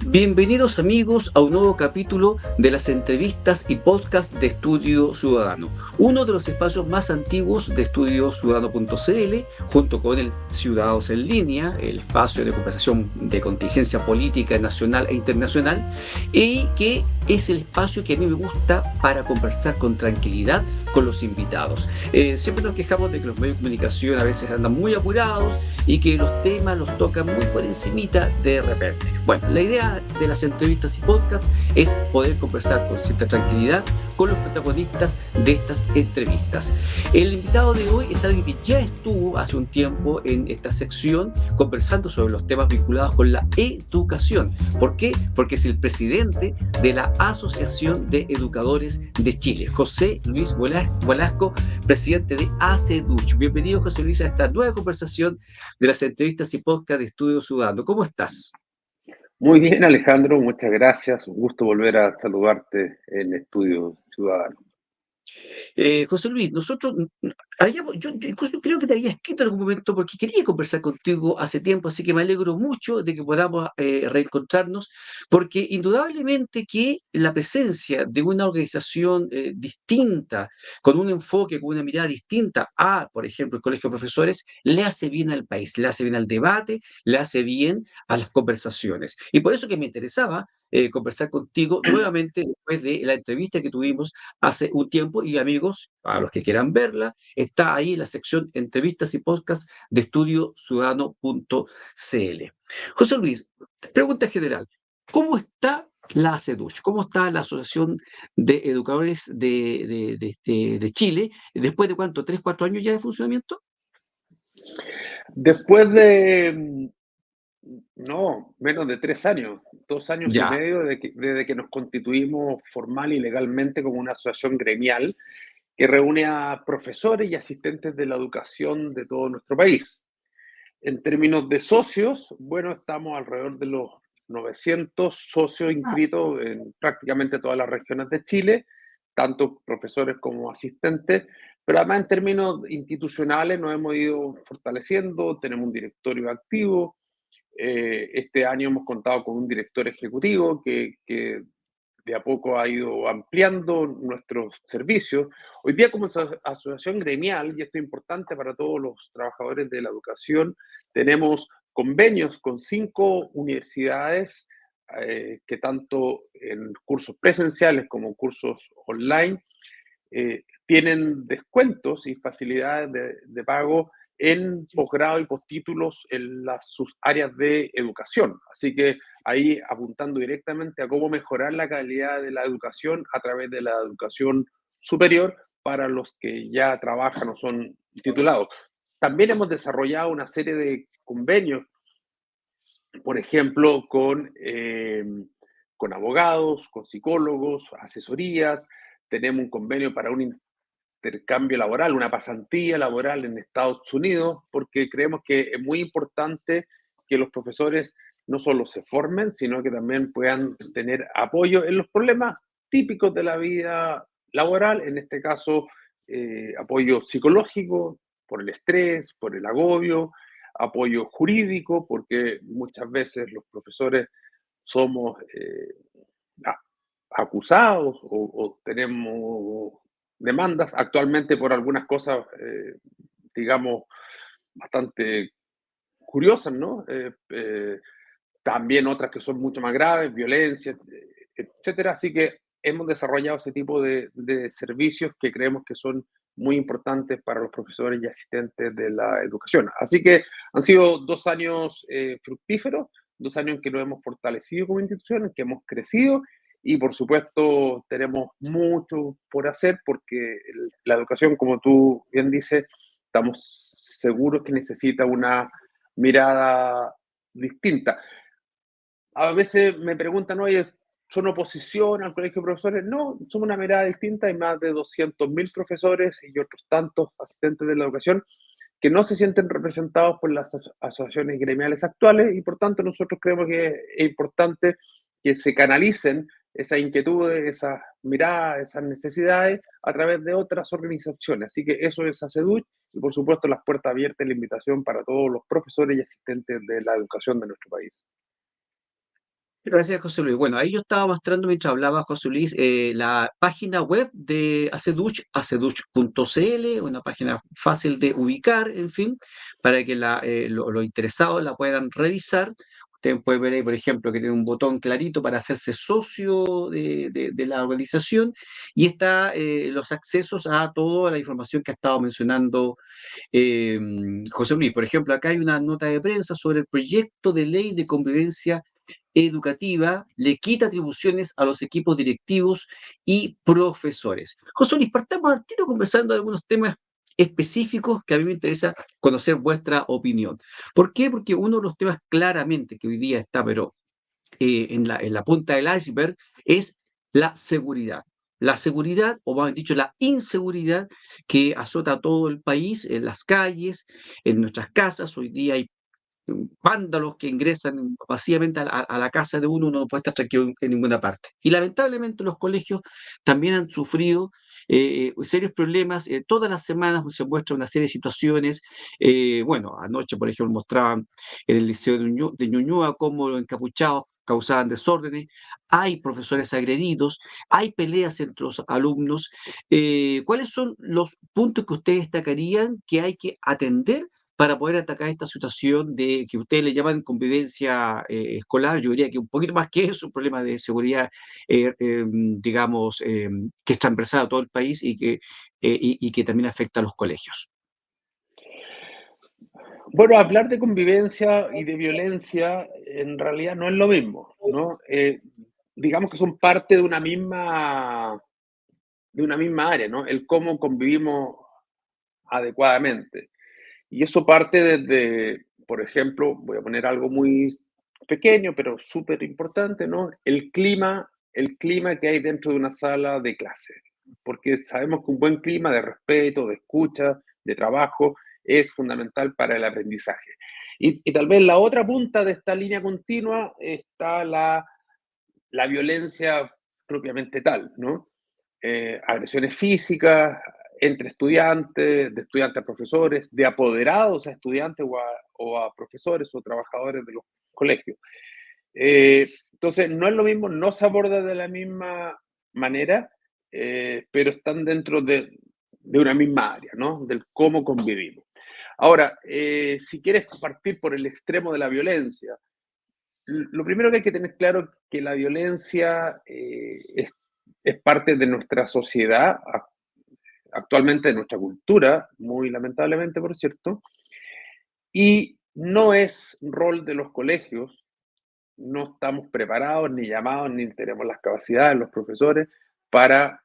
Bienvenidos amigos a un nuevo capítulo de las entrevistas y podcast de Estudio Ciudadano, uno de los espacios más antiguos de estudiociudadano.cl, junto con el Ciudadanos en Línea, el espacio de conversación de contingencia política nacional e internacional, y que es el espacio que a mí me gusta para conversar con tranquilidad con los invitados. Siempre nos quejamos de que los medios de comunicación a veces andan muy apurados y que los temas los tocan muy por encimita de repente. Bueno, la idea de las entrevistas y podcasts es poder conversar con cierta tranquilidad con los protagonistas de estas entrevistas. El invitado de hoy es alguien que ya estuvo hace un tiempo en esta sección conversando sobre los temas vinculados con la educación. ¿Por qué? Porque es el presidente de la Asociación de Educadores de Chile, José Luis Velasco, presidente de ACEDUCH. Bienvenido, José Luis, a esta nueva conversación de las entrevistas y podcast de Estudio Ciudadano. ¿Cómo estás? Muy bien, Alejandro, muchas gracias. Un gusto volver a saludarte en Estudio Ciudadano. José Luis, nosotros yo incluso creo que te había escrito en algún momento porque quería conversar contigo hace tiempo, así que me alegro mucho de que podamos reencontrarnos, porque indudablemente que la presencia de una organización distinta, con un enfoque, con una mirada distinta a, por ejemplo, el Colegio de Profesores, le hace bien al país, le hace bien al debate, le hace bien a las conversaciones. Y por eso que me interesaba conversar contigo nuevamente después de la entrevista que tuvimos hace un tiempo y amigos, a los que quieran verla, está ahí en la sección entrevistas y podcasts de estudiociudadano.cl. José Luis, pregunta general, ¿cómo está la ACEDUCH? ¿Cómo está la Asociación de Educadores de Chile? ¿Después de cuánto? ¿3, 4 años ya de funcionamiento? Después de, no, menos de 3 años, 2 años y Ya. medio desde que nos constituimos formal y legalmente como una asociación gremial que reúne a profesores y asistentes de la educación de todo nuestro país. En términos de socios, bueno, estamos alrededor de los 900 socios inscritos en prácticamente todas las regiones de Chile, tanto profesores como asistentes, pero además en términos institucionales nos hemos ido fortaleciendo, tenemos un directorio activo, este año hemos contado con un director ejecutivo que de a poco ha ido ampliando nuestros servicios. Hoy día como asociación gremial, y esto es importante para todos los trabajadores de la educación, tenemos convenios con 5 universidades que tanto en cursos presenciales como cursos online tienen descuentos y facilidades de pago en posgrado y postítulos en sus áreas de educación. Así que ahí apuntando directamente a cómo mejorar la calidad de la educación a través de la educación superior para los que ya trabajan o son titulados. También hemos desarrollado una serie de convenios, por ejemplo, con abogados, con psicólogos, asesorías. Tenemos un convenio para un intercambio laboral, una pasantía laboral en Estados Unidos, porque creemos que es muy importante que los profesores no solo se formen, sino que también puedan tener apoyo en los problemas típicos de la vida laboral, en este caso, apoyo psicológico por el estrés, por el agobio, apoyo jurídico, porque muchas veces los profesores somos acusados o tenemos demandas actualmente por algunas cosas, digamos, bastante curiosas, ¿no? También otras que son mucho más graves, violencia, etcétera. Así que hemos desarrollado ese tipo de servicios que creemos que son muy importantes para los profesores y asistentes de la educación. Así que han sido 2 años fructíferos, 2 años en que nos hemos fortalecido como institución, en que hemos crecido y por supuesto tenemos mucho por hacer porque la educación, como tú bien dices, estamos seguros que necesita una mirada distinta. A veces me preguntan, oye, ¿son oposición al colegio de profesores? No, somos una mirada distinta. Hay más de 200.000 profesores y otros tantos asistentes de la educación que no se sienten representados por las asociaciones gremiales actuales y por tanto nosotros creemos que es importante que se canalicen esas inquietudes, esas miradas, esas necesidades a través de otras organizaciones. Así que eso es ACEDUC y por supuesto las puertas abiertas y la invitación para todos los profesores y asistentes de la educación de nuestro país. Gracias, José Luis. Bueno, ahí yo estaba mostrando mientras hablaba José Luis la página web de Aceduch, aceduch.cl, una página fácil de ubicar, en fin, para que los interesados la puedan revisar. Usted puede ver ahí, por ejemplo, que tiene un botón clarito para hacerse socio de la organización y está los accesos a toda la información que ha estado mencionando eh, José Luis. Por ejemplo, acá hay una nota de prensa sobre el proyecto de ley de convivencia educativa, le quita atribuciones a los equipos directivos y profesores. José Luis, partamos al tiro conversando de algunos temas específicos que a mí me interesa conocer vuestra opinión. ¿Por qué? Porque uno de los temas claramente que hoy día está, pero en la punta del iceberg, es la seguridad. La seguridad, o más bien dicho, la inseguridad que azota a todo el país, en las calles, en nuestras casas. Hoy día hay vándalos que ingresan masivamente a la casa de uno no puede estar tranquilo en ninguna parte. Y lamentablemente los colegios también han sufrido serios problemas. Todas las semanas se muestra una serie de situaciones. Bueno, anoche, por ejemplo, mostraban en el liceo de Ñuñoa cómo los encapuchados causaban desórdenes, hay profesores agredidos, hay peleas entre los alumnos. ¿Cuáles son los puntos que ustedes destacarían que hay que atender para poder atacar esta situación de que ustedes le llaman convivencia escolar? Yo diría que un poquito más que eso, un problema de seguridad, digamos, que es transversal a todo el país y que también afecta a los colegios. Bueno, hablar de convivencia y de violencia en realidad no es lo mismo, ¿no? Digamos que son parte de una misma área, ¿no? El cómo convivimos adecuadamente. Y eso parte desde, por ejemplo, voy a poner algo muy pequeño, pero súper importante, ¿no? El clima que hay dentro de una sala de clase. Porque sabemos que un buen clima de respeto, de escucha, de trabajo, es fundamental para el aprendizaje. Y tal vez la otra punta de esta línea continua está la violencia propiamente tal, ¿no? Agresiones físicas entre estudiantes, de estudiantes a profesores, de apoderados a estudiantes o a profesores o trabajadores de los colegios. Entonces, no es lo mismo, no se aborda de la misma manera, pero están dentro de una misma área, ¿no? Del cómo convivimos. Ahora, si quieres partir por el extremo de la violencia, lo primero que hay que tener claro es que la violencia es parte de nuestra sociedad, actualmente de nuestra cultura, muy lamentablemente, por cierto, y no es rol de los colegios, no estamos preparados, ni llamados, ni tenemos las capacidades, los profesores, para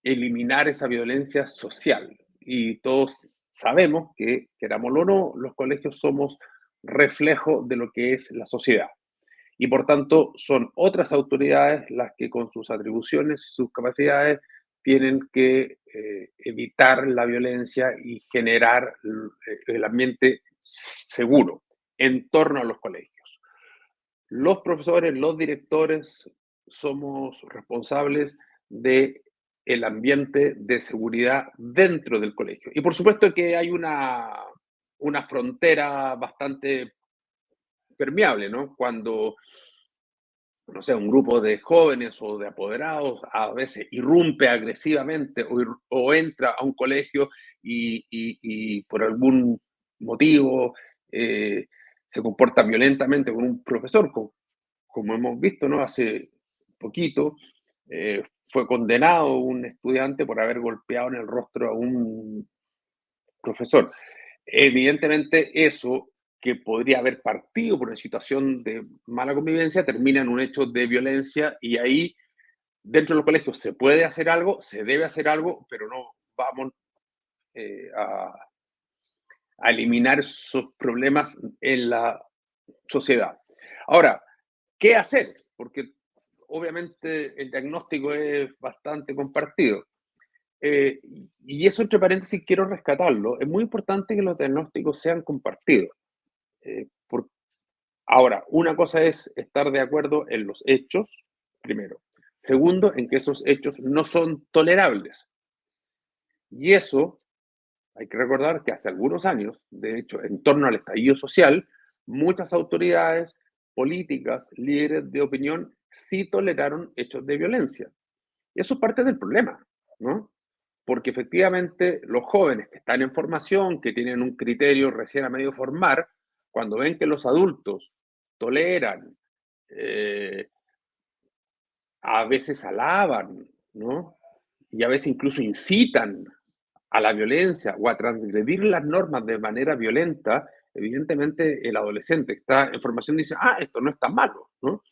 eliminar esa violencia social. Y todos sabemos que, querámoslo o no, los colegios somos reflejo de lo que es la sociedad. Y por tanto, son otras autoridades las que con sus atribuciones y sus capacidades tienen que evitar la violencia y generar el ambiente seguro en torno a los colegios. Los profesores, los directores somos responsables de el ambiente de seguridad dentro del colegio. Y por supuesto que hay una frontera bastante permeable, ¿no? Cuando, no sé, un grupo de jóvenes o de apoderados a veces irrumpe agresivamente o entra a un colegio y por algún motivo se comporta violentamente con un profesor, como hemos visto, ¿no? Hace poquito fue condenado un estudiante por haber golpeado en el rostro a un profesor. Evidentemente, eso que podría haber partido por una situación de mala convivencia termina en un hecho de violencia y ahí dentro de los colegios se puede hacer algo, se debe hacer algo, pero no vamos a eliminar esos problemas en la sociedad. Ahora, ¿qué hacer? Porque obviamente el diagnóstico es bastante compartido. Eh, y eso, entre paréntesis, quiero rescatarlo. Es muy importante que los diagnósticos sean compartidos. Por, ahora, una cosa es estar de acuerdo en los hechos, primero. Segundo, en que esos hechos no son tolerables. Y eso, hay que recordar que hace algunos años, de hecho, en torno al estallido social, muchas autoridades políticas, líderes de opinión, sí toleraron hechos de violencia. Y eso es parte del problema, ¿no? Porque efectivamente los jóvenes que están en formación, que tienen un criterio recién a medio formar, cuando ven que los adultos toleran, eh, a veces alaban, ¿no? Y a veces incluso incitan a la violencia o a transgredir las normas de manera violenta, evidentemente el adolescente que está en formación dice, ah, esto no es tan malo, ¿no?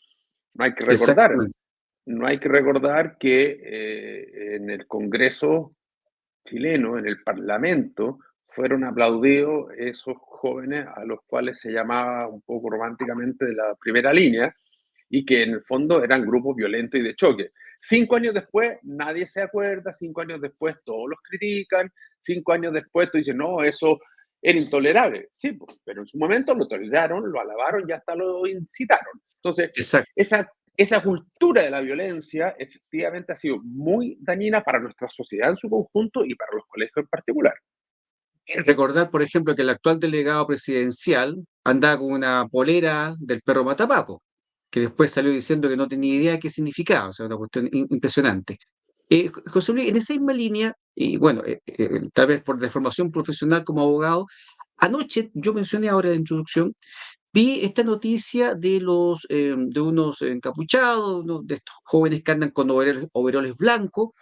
No hay que recordar, Exactamente. no hay que recordar que en el Congreso chileno, en el Parlamento, fueron aplaudidos esos jóvenes a los cuales se llamaba un poco románticamente de la primera línea y que en el fondo eran grupos violentos y de choque. 5 años después, nadie se acuerda, 5 años después todos los critican, 5 años después tú dices, no, eso era intolerable. Sí, pues, pero en su momento lo toleraron, lo alabaron y hasta lo incitaron. Entonces, Exacto. esa cultura de la violencia efectivamente ha sido muy dañina para nuestra sociedad en su conjunto y para los colegios en particular. Recordar, por ejemplo, que el actual delegado presidencial andaba con una polera del perro Matapaco, que después salió diciendo que no tenía idea de qué significaba, o sea, una cuestión impresionante. José Luis, en esa misma línea, y bueno, tal vez por deformación profesional como abogado, anoche yo mencioné ahora en la introducción, vi esta noticia de unos encapuchados, de estos jóvenes que andan con overoles blancos,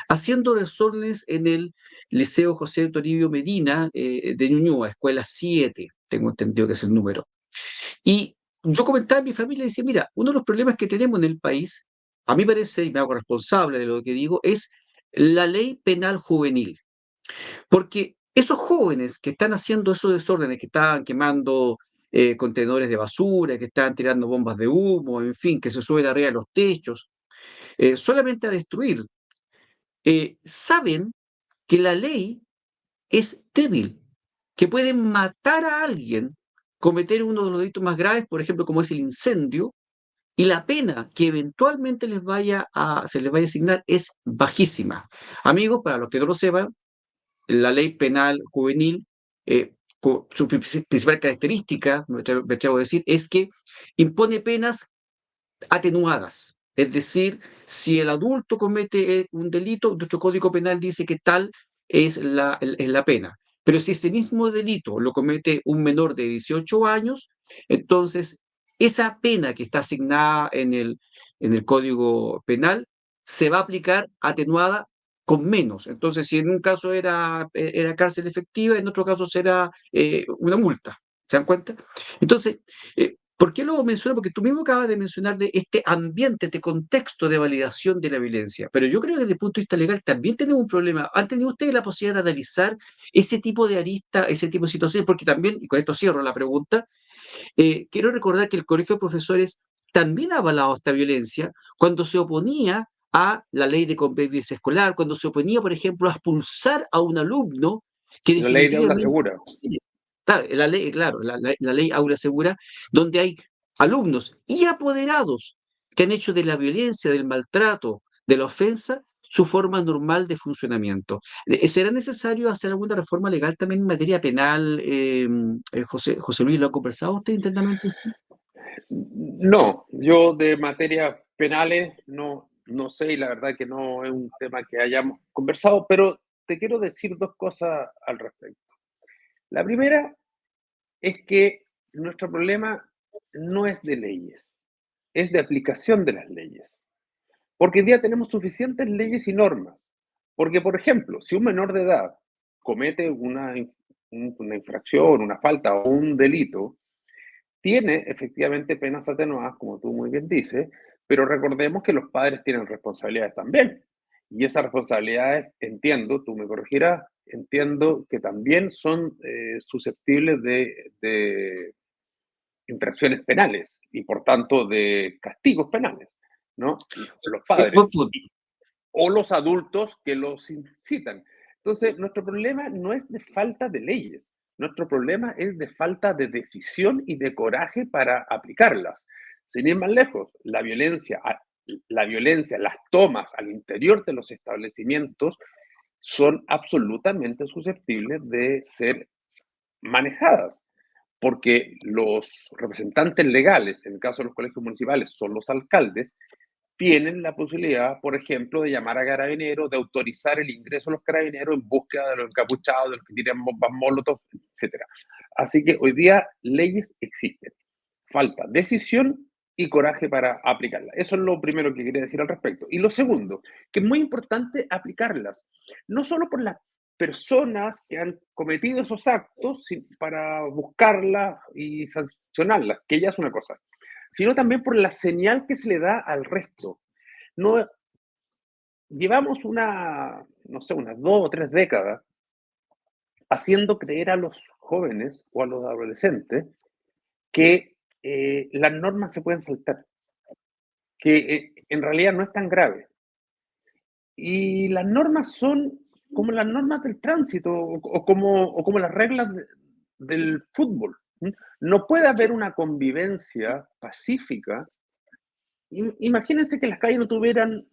haciendo desórdenes en el Liceo José Toribio Medina de Ñuñoa, escuela 7, tengo entendido que es el número. Y yo comentaba a mi familia y decía, mira, uno de los problemas que tenemos en el país, a mí parece, y me hago responsable de lo que digo, es la ley penal juvenil. Porque esos jóvenes que están haciendo esos desórdenes, que estaban quemando contenedores de basura, que estaban tirando bombas de humo, en fin, que se suben arriba de los techos, solamente a destruir, saben que la ley es débil, que pueden matar a alguien, cometer uno de los delitos más graves, por ejemplo, como es el incendio, y la pena que eventualmente se les vaya a asignar es bajísima. Amigos, para los que no lo sepan, la ley penal juvenil, su principal característica, me atrevo a decir, es que impone penas atenuadas. Es decir, si el adulto comete un delito, nuestro Código Penal dice que tal es la pena. Pero si ese mismo delito lo comete un menor de 18 años, entonces esa pena que está asignada en el Código Penal se va a aplicar atenuada con menos. Entonces, si en un caso era cárcel efectiva, en otro caso será una multa. ¿Se dan cuenta? Entonces, ¿por qué lo menciono? Porque tú mismo acabas de mencionar de este ambiente, este contexto de validación de la violencia. Pero yo creo que desde el punto de vista legal también tenemos un problema. ¿Han tenido ustedes la posibilidad de analizar ese tipo de arista, ese tipo de situaciones? Porque también, y con esto cierro la pregunta, quiero recordar que el Colegio de Profesores también ha avalado esta violencia cuando se oponía a la ley de convivencia escolar, cuando se oponía, por ejemplo, a expulsar a un alumno que La ley de aula definitivamente... segura. Claro, la ley Aula Segura, donde hay alumnos y apoderados que han hecho de la violencia, del maltrato, de la ofensa, su forma normal de funcionamiento. ¿Será necesario hacer alguna reforma legal también en materia penal, José Luis? ¿Lo ha conversado usted internamente? No, yo de materias penales no sé y la verdad que no es un tema que hayamos conversado, pero te quiero decir dos cosas al respecto. La primera es que nuestro problema no es de leyes, es de aplicación de las leyes. Porque hoy día tenemos suficientes leyes y normas. Porque, por ejemplo, si un menor de edad comete una infracción, una falta o un delito, tiene efectivamente penas atenuadas, como tú muy bien dices, pero recordemos que los padres tienen responsabilidades también. Y esas responsabilidades, entiendo, tú me corregirás, entiendo que también son susceptibles de infracciones penales y por tanto de castigos penales, ¿no? Los padres Buen punto. o los adultos que los incitan. Entonces, nuestro problema no es de falta de leyes, nuestro problema es de falta de decisión y de coraje para aplicarlas. Sin ir más lejos, la violencia, las tomas al interior de los establecimientos son absolutamente susceptibles de ser manejadas. porque los representantes legales, en el caso de los colegios municipales, son los alcaldes, tienen la posibilidad, por ejemplo, de llamar a carabineros, de autorizar el ingreso de los carabineros en búsqueda de los encapuchados, de los que tiran bombas molotov, etc. Así que hoy día leyes existen. Falta decisión y coraje para aplicarlas. Eso es lo primero que quería decir al respecto. Y lo segundo, que es muy importante aplicarlas, no solo por las personas que han cometido esos actos para buscarlas y sancionarlas, que ya es una cosa, sino también por la señal que se le da al resto. No, llevamos no sé, unas 2 o 3 décadas haciendo creer a los jóvenes o a los adolescentes que las normas se pueden saltar, que en realidad no es tan grave. Y las normas son como las normas del tránsito o como las reglas del fútbol. No puede haber una convivencia pacífica. Imagínense que las calles no tuvieran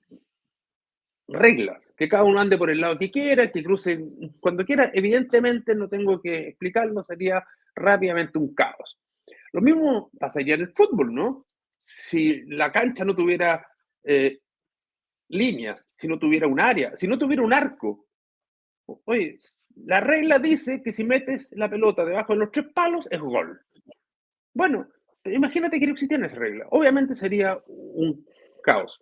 reglas, que cada uno ande por el lado que quiera, que cruce cuando quiera. Evidentemente, no tengo que explicarlo, sería rápidamente un caos. Lo mismo pasaría en el fútbol, ¿no? Si la cancha no tuviera líneas, si no tuviera un área, si no tuviera un arco. Oye, la regla dice que si metes la pelota debajo de los 3 palos es gol. Bueno, imagínate que no existiera esa regla. Obviamente sería un caos.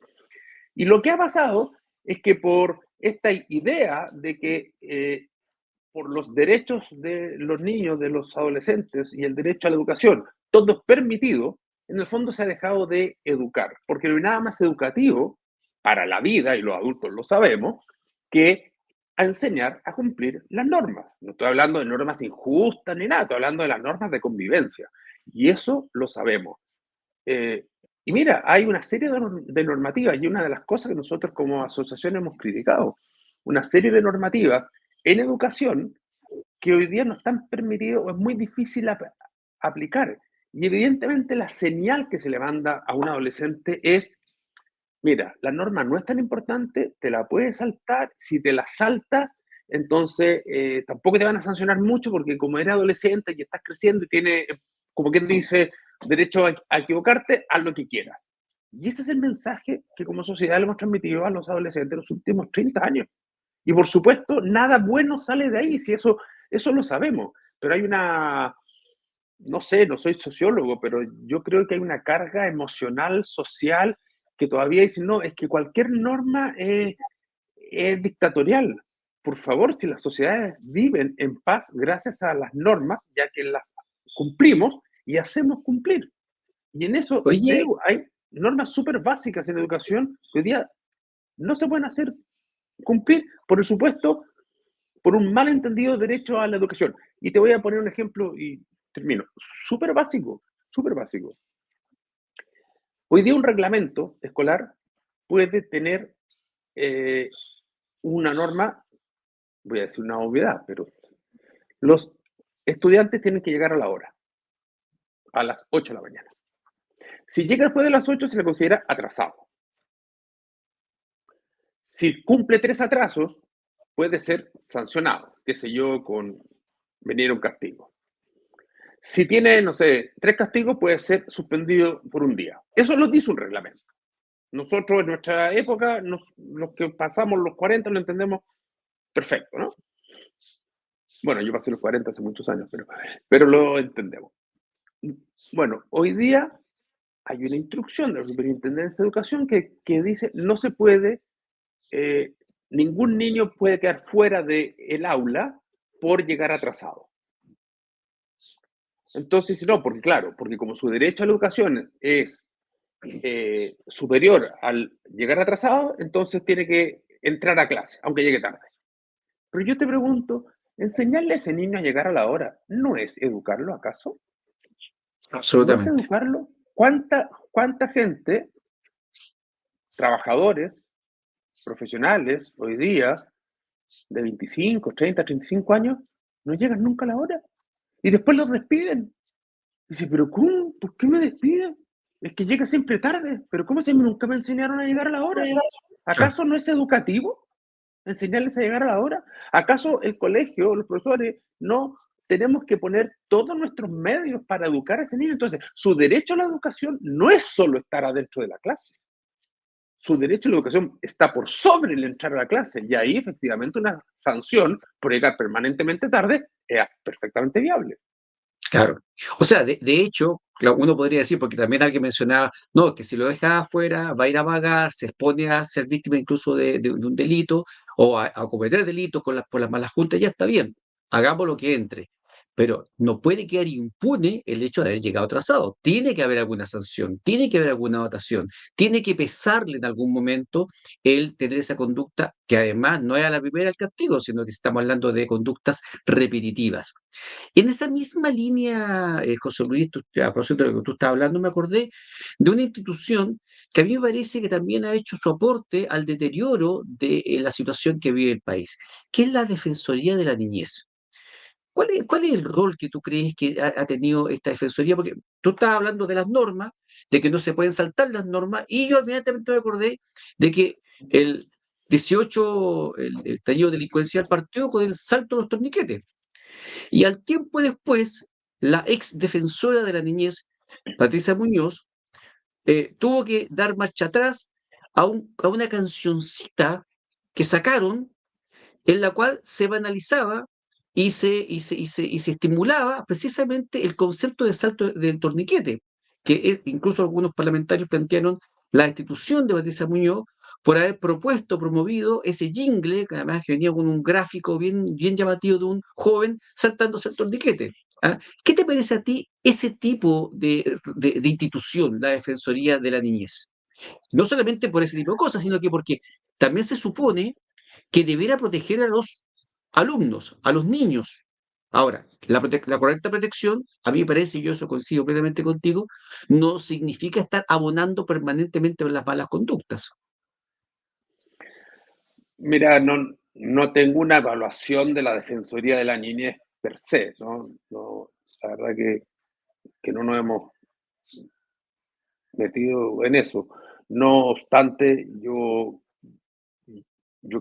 Y lo que ha pasado es que por esta idea de que por los derechos de los niños, de los adolescentes y el derecho a la educación, todo es permitido, en el fondo se ha dejado de educar, porque no hay nada más educativo para la vida, y los adultos lo sabemos, que a enseñar a cumplir las normas. No estoy hablando de normas injustas ni nada, estoy hablando de las normas de convivencia. Y eso lo sabemos. Y mira, hay una serie de normativas, y una de las cosas que nosotros como asociación hemos criticado, una serie de normativas en educación que hoy día no están permitidos o es muy difícil aplicar. Y evidentemente la señal que se le manda a un adolescente es, mira, la norma no es tan importante, te la puedes saltar, si te la saltas, entonces tampoco te van a sancionar mucho porque como eres adolescente y estás creciendo y tienes, como quien dice, derecho a equivocarte, haz lo que quieras. Y ese es el mensaje que como sociedad le hemos transmitido a los adolescentes en los últimos 30 años. Y por supuesto, nada bueno sale de ahí, si eso lo sabemos. Pero hay no sé, no soy sociólogo, pero yo creo que hay una carga emocional, social, que todavía dice, no, es que cualquier norma es dictatorial. Por favor, si las sociedades viven en paz gracias a las normas, ya que las cumplimos y hacemos cumplir. Y en eso, Oye, hay normas súper básicas en educación que hoy día no se pueden hacer cumplir, por supuesto, por un malentendido derecho a la educación. Y te voy a poner un ejemplo y termino. Súper básico, súper básico. Hoy día un reglamento escolar puede tener una norma, voy a decir una obviedad, pero los estudiantes tienen que llegar a la hora, a las 8 de la mañana. Si llega después de las 8 se le considera atrasado. Si cumple 3 atrasos, puede ser sancionado, qué sé yo, con venir un castigo. Si tiene, no sé, 3 castigos, puede ser suspendido por un día. Eso lo dice un reglamento. Nosotros en nuestra época, los que pasamos los 40 lo entendemos perfecto, ¿no? Bueno, yo pasé los 40 hace muchos años, pero lo entendemos. Bueno, hoy día hay una instrucción de la Superintendencia de Educación que dice no se puede, ningún niño puede quedar fuera del aula por llegar atrasado. Entonces, no, porque claro, porque como su derecho a la educación es superior al llegar atrasado, entonces tiene que entrar a clase, aunque llegue tarde. Pero yo te pregunto, ¿enseñarle a ese niño a llegar a la hora no es educarlo acaso? ¿No es absolutamente. educarlo? ¿Cuánta gente, trabajadores, profesionales, hoy día, de 25, 30, 35 años, no llegan nunca a la hora? Y después los despiden. Dice, pero ¿cómo? ¿Por qué me despiden? Es que llega siempre tarde. ¿Pero cómo se nunca me enseñaron a llegar a la hora? ¿Acaso no es educativo enseñarles a llegar a la hora? ¿Acaso el colegio, los profesores, no tenemos que poner todos nuestros medios para educar a ese niño. Entonces, su derecho a la educación no es solo estar adentro de la clase. Su derecho a la educación está por sobre el entrar a la clase. Y ahí, efectivamente, una sanción por llegar permanentemente tarde es perfectamente viable. Claro. O sea, de hecho, uno podría decir, porque también alguien mencionaba, no, que si lo deja afuera, va a ir a vagar, se expone a ser víctima incluso de un delito o a cometer delitos por las malas juntas, ya está bien, hagamos lo que entre. Pero no puede quedar impune el hecho de haber llegado atrasado. Tiene que haber alguna sanción, tiene que haber alguna votación, tiene que pesarle en algún momento el tener esa conducta, que además no era la primera el castigo, sino que estamos hablando de conductas repetitivas. En esa misma línea, José Luis, a propósito de lo que tú estabas hablando, me acordé de una institución que a mí me parece que también ha hecho su aporte al deterioro de la situación que vive el país, que es la Defensoría de la Niñez. ¿Cuál es el rol que tú crees que ha tenido esta Defensoría? Porque tú estabas hablando de las normas, de que no se pueden saltar las normas, y yo inmediatamente me acordé de que el 18, el estallido delincuencial partió con el salto de los torniquetes. Y al tiempo después, la ex defensora de la niñez, Patricia Muñoz, tuvo que dar marcha atrás a una cancioncita que sacaron en la cual se banalizaba y se estimulaba precisamente el concepto de salto del torniquete, que incluso algunos parlamentarios plantearon la institución de Patricia Muñoz por haber propuesto, promovido ese jingle, que además que venía con un gráfico bien, bien llamativo de un joven saltándose el torniquete. ¿Ah? ¿Qué te parece a ti ese tipo de institución, la Defensoría de la Niñez? No solamente por ese tipo de cosas, sino que porque también se supone que debiera proteger a los alumnos, a los niños. Ahora, la correcta protección, a mí me parece, y yo eso coincido plenamente contigo, no significa estar abonando permanentemente las malas conductas. Mira, no tengo una evaluación de la Defensoría de la Niñez per se, ¿no? La verdad que no nos hemos metido en eso. No obstante, yo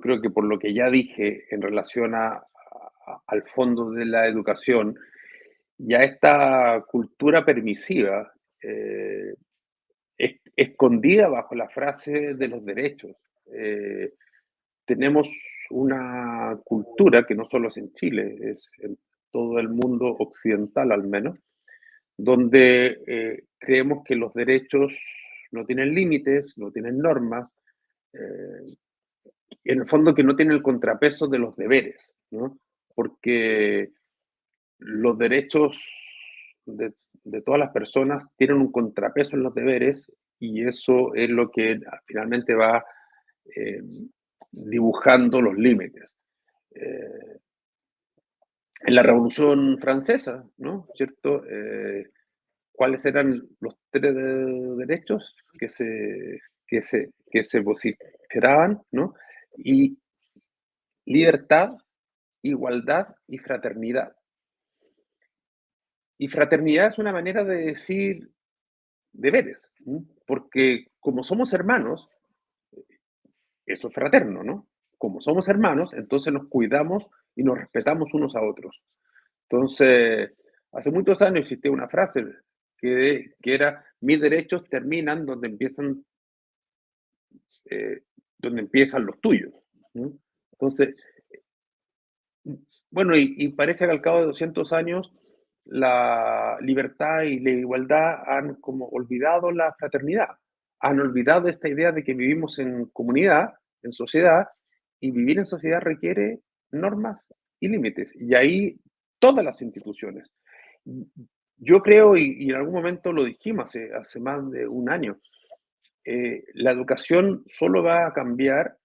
creo que por lo que ya dije en relación al fondo de la educación, ya esta cultura permisiva, escondida bajo la frase de los derechos. eh, Tenemos una cultura que no solo es en Chile, es en todo el mundo occidental al menos, donde creemos que los derechos no tienen límites, no tienen normas, eh, en el fondo que no tienen el contrapeso de los deberes, ¿no? Porque los derechos de todas las personas tienen un contrapeso en los deberes y eso es lo que finalmente va eh, dibujando los límites. Eh, en la Revolución Francesa, ¿no? ¿Cierto? ¿Cuáles eran los tres derechos que se vociferaban, ¿no? Y libertad, igualdad y fraternidad. Y fraternidad es una manera de decir deberes, ¿no? Porque como somos hermanos, eso es fraterno, ¿no? Como somos hermanos, entonces nos cuidamos y nos respetamos unos a otros. Entonces, hace muchos años existía una frase que era, mis derechos terminan donde empiezan los tuyos, ¿no? Entonces, bueno, y parece que al cabo de 200 años la libertad y la igualdad han como olvidado la fraternidad, han olvidado esta idea de que vivimos en comunidad, en sociedad, y vivir en sociedad requiere normas y límites. Y ahí todas las instituciones. Yo creo, y en algún momento lo dijimos hace más de un año, la educación solo va a cambiar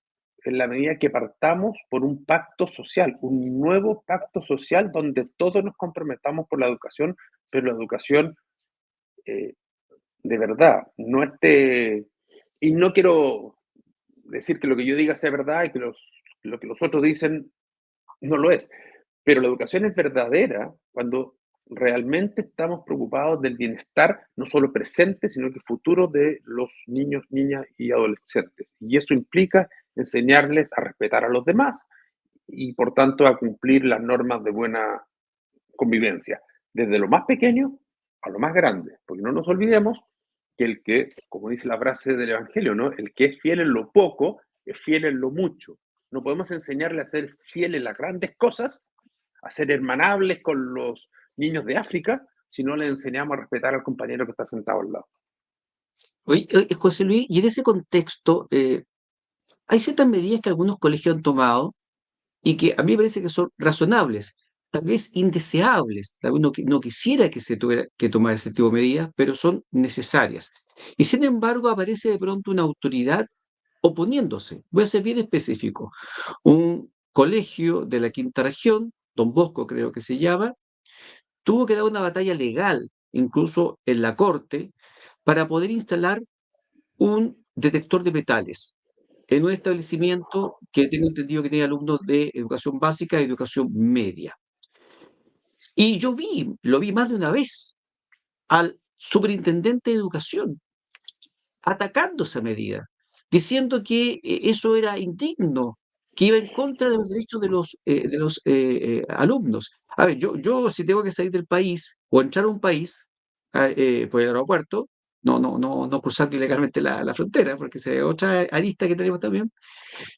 en la medida que partamos por un pacto social, un nuevo pacto social donde todos nos comprometamos por la educación, pero la educación eh, de verdad, no esté... Y no quiero decir que lo que yo diga sea verdad y que lo que los otros dicen no lo es, pero la educación es verdadera cuando realmente estamos preocupados del bienestar, no solo presente, sino que futuro de los niños, niñas y adolescentes. Y eso implica enseñarles a respetar a los demás y, por tanto, a cumplir las normas de buena convivencia, desde lo más pequeño a lo más grande, porque no nos olvidemos que el que, como dice la frase del Evangelio, ¿no? El que es fiel en lo poco, es fiel en lo mucho. No podemos enseñarle a ser fiel en las grandes cosas, a ser hermanables con los niños de África, si no le enseñamos a respetar al compañero que está sentado al lado. Oye, José Luis, y en ese contexto, hay ciertas medidas que algunos colegios han tomado y que a mí me parece que son razonables, tal vez indeseables, tal vez no quisiera que se tuviera que tomar ese tipo de medidas, pero son necesarias. Y sin embargo aparece de pronto una autoridad oponiéndose. Voy a ser bien específico. Un colegio de la quinta región, Don Bosco creo que se llama, tuvo que dar una batalla legal, incluso en la corte, para poder instalar un detector de metales en un establecimiento que tengo entendido que tiene alumnos de educación básica y educación media. Y yo lo vi más de una vez, al superintendente de educación atacando esa medida, diciendo que eso era indigno, que iba en contra de los derechos de los alumnos. A ver, yo si tengo que salir del país o entrar a un país por el aeropuerto, no cruzar ilegalmente la frontera, porque esa es otra arista que tenemos también.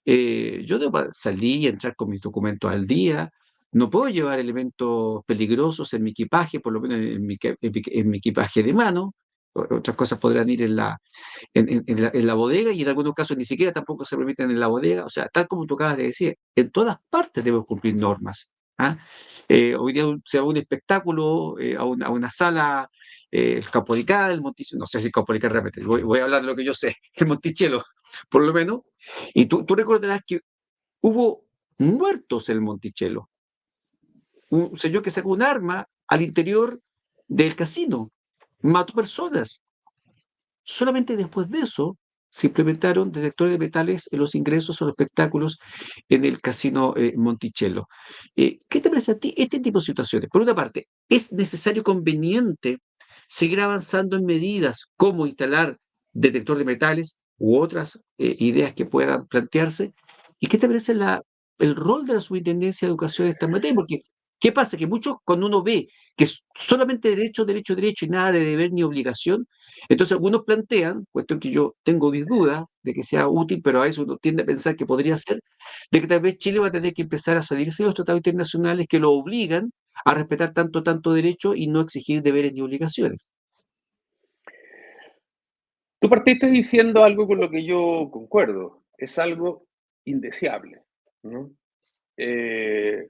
Yo debo salir y entrar con mis documentos al día. No puedo llevar elementos peligrosos en mi equipaje, por lo menos en mi equipaje de mano. Otras cosas podrán ir en la bodega y en algunos casos ni siquiera tampoco se permiten en la bodega. O sea, tal como tú acabas de decir, en todas partes debemos cumplir normas. ¿Ah? Hoy día se va a un espectáculo, a una sala, el Caporical, el Monticello, no sé si Caporical realmente, voy a hablar de lo que yo sé, el Monticello, por lo menos, y tú recordarás que hubo muertos en el Monticello. Un señor que sacó un arma al interior del casino, mató personas. Solamente después de eso se implementaron detectores de metales en los ingresos a los espectáculos en el casino Monticello. ¿Qué te parece a ti este tipo de situaciones? Por una parte, ¿es necesario, conveniente seguir avanzando en medidas como instalar detector de metales u otras ideas que puedan plantearse? ¿Y qué te parece el rol de la Superintendencia de Educación en esta materia? Porque, ¿qué pasa? Que muchos, cuando uno ve que es solamente derecho, derecho, derecho y nada de deber ni obligación, entonces algunos plantean, cuestión que yo tengo mis dudas de que sea útil, pero a veces uno tiende a pensar que podría ser, de que tal vez Chile va a tener que empezar a salirse de los tratados internacionales que lo obligan a respetar tanto derecho y no exigir deberes ni obligaciones. Tú partiste diciendo algo con lo que yo concuerdo, es algo indeseable, ¿no? Eh,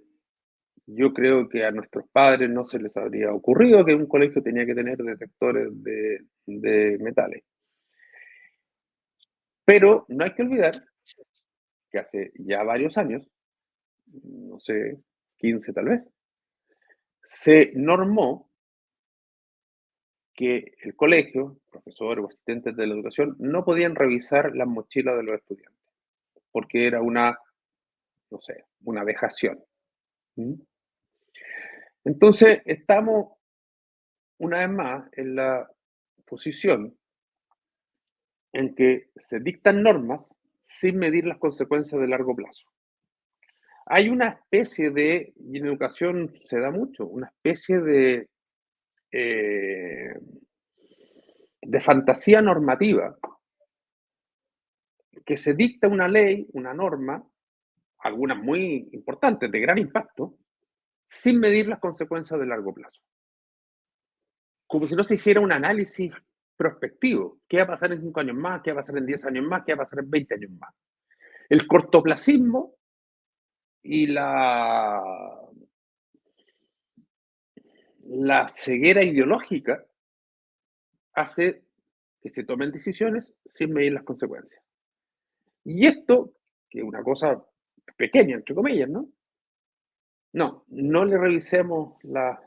yo creo que a nuestros padres no se les habría ocurrido que un colegio tenía que tener detectores de metales. Pero no hay que olvidar que hace ya varios años, no sé, 15 tal vez, se normó que el colegio, profesores o asistentes de la educación, no podían revisar las mochilas de los estudiantes, porque era una, no sé, una vejación. ¿Mm? Entonces, estamos una vez más en la posición en que se dictan normas sin medir las consecuencias de largo plazo. Hay una especie de, y en educación se da mucho, una especie eh, de fantasía normativa que se dicta una ley, una norma, algunas muy importantes, de gran impacto, sin medir las consecuencias de largo plazo. Como si no se hiciera un análisis prospectivo. ¿Qué va a pasar en 5 años más? ¿Qué va a pasar en 10 años más? ¿Qué va a pasar en 20 años más? El cortoplacismo y la ceguera ideológica hace que se tomen decisiones sin medir las consecuencias. Y esto, que es una cosa pequeña, entre comillas, ¿no? No le revisemos las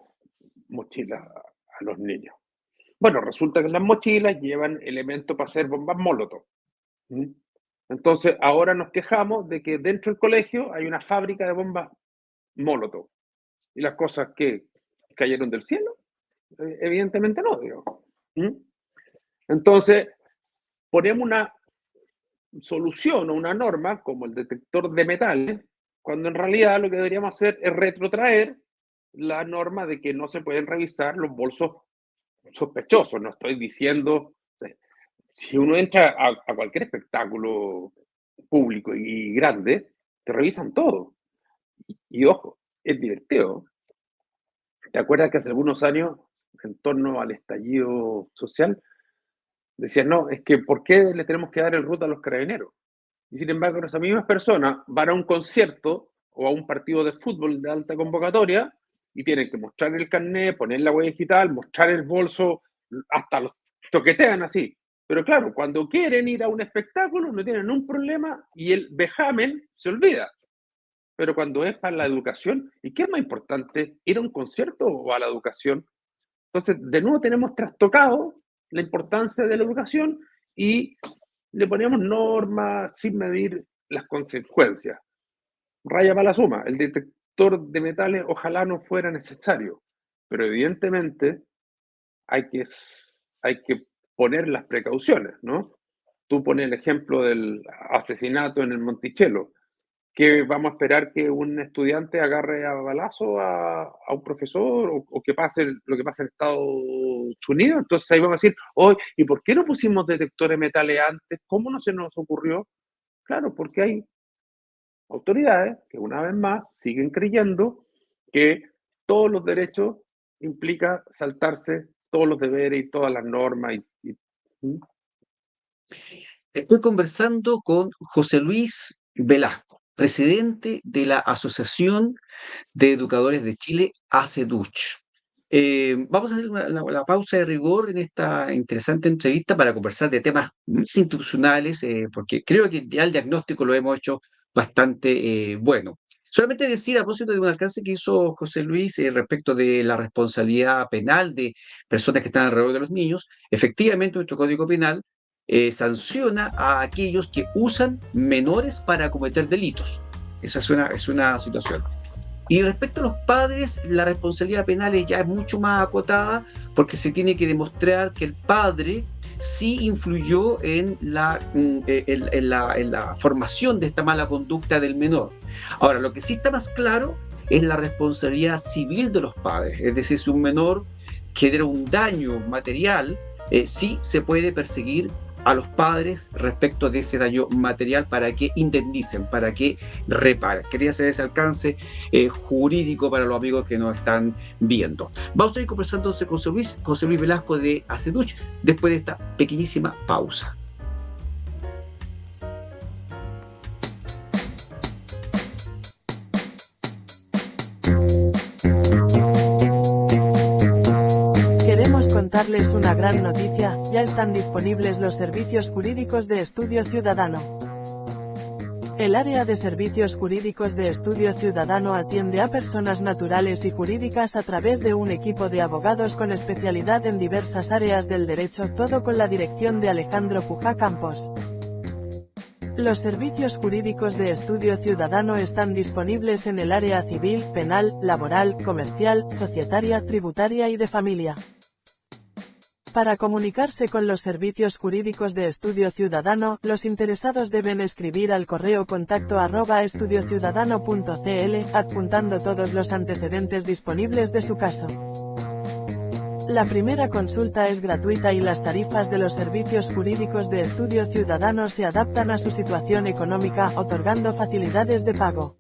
mochilas a los niños. Bueno, resulta que las mochilas llevan elementos para hacer bombas Molotov. ¿Mm? Entonces, ahora nos quejamos de que dentro del colegio hay una fábrica de bombas Molotov. ¿Y las cosas que cayeron del cielo? Evidentemente no, digo. ¿Mm? Entonces, ponemos una solución o una norma como el detector de metales, cuando en realidad lo que deberíamos hacer es retrotraer la norma de que no se pueden revisar los bolsos sospechosos. No estoy diciendo, si uno entra a cualquier espectáculo público y grande, te revisan todo. Y ojo, es divertido. ¿Te acuerdas que hace algunos años, en torno al estallido social, decían, no, es que ¿por qué le tenemos que dar el RUT a los carabineros? Y sin embargo, esas mismas personas van a un concierto o a un partido de fútbol de alta convocatoria y tienen que mostrar el carnet, poner la huella digital, mostrar el bolso, hasta los toquetean así. Pero claro, cuando quieren ir a un espectáculo no tienen un problema y el vejamen se olvida. Pero cuando es para la educación, ¿y qué es más importante, ir a un concierto o a la educación? Entonces, de nuevo tenemos trastocado la importancia de la educación y le ponemos normas sin medir las consecuencias. Raya para la suma, el detector de metales ojalá no fuera necesario, pero evidentemente hay que poner las precauciones, ¿no? Tú pones el ejemplo del asesinato en el Monticello. ¿Que vamos a esperar que un estudiante agarre a balazo a un profesor o que pase lo que pasa en Estados Unidos? Entonces ahí vamos a decir, oh, ¿y por qué no pusimos detectores de metales antes? ¿Cómo no se nos ocurrió? Claro, porque hay autoridades que una vez más siguen creyendo que todos los derechos implica saltarse todos los deberes y todas las normas. ¿Mm? Estoy conversando con José Luis Velasco, presidente de la Asociación de Educadores de Chile, ACEDUCH. Vamos a hacer la pausa de rigor en esta interesante entrevista para conversar de temas más institucionales, porque creo que ya el diagnóstico lo hemos hecho bastante bueno. Solamente decir a propósito de un alcance que hizo José Luis respecto de la responsabilidad penal de personas que están alrededor de los niños, efectivamente nuestro Código Penal sanciona a aquellos que usan menores para cometer delitos. Esa es una situación. Y respecto a los padres, la responsabilidad penal ya es mucho más acotada porque se tiene que demostrar que el padre sí influyó en la formación de esta mala conducta del menor. Ahora, lo que sí está más claro es la responsabilidad civil de los padres. Es decir, si un menor genera un daño material, sí se puede perseguir a los padres respecto de ese daño material para que indemnicen, para que reparen. Quería hacer ese alcance jurídico para los amigos que nos están viendo. Vamos a ir conversando con José Luis Velasco de ACEDUCH después de esta pequeñísima pausa. Contarles una gran noticia, ya están disponibles los servicios jurídicos de Estudio Ciudadano. El área de servicios jurídicos de Estudio Ciudadano atiende a personas naturales y jurídicas a través de un equipo de abogados con especialidad en diversas áreas del derecho, todo con la dirección de Alejandro Pujá Campos. Los servicios jurídicos de Estudio Ciudadano están disponibles en el área civil, penal, laboral, comercial, societaria, tributaria y de familia. Para comunicarse con los servicios jurídicos de Estudio Ciudadano, los interesados deben escribir al correo contacto@estudiociudadano.cl, adjuntando todos los antecedentes disponibles de su caso. La primera consulta es gratuita y las tarifas de los servicios jurídicos de Estudio Ciudadano se adaptan a su situación económica, otorgando facilidades de pago.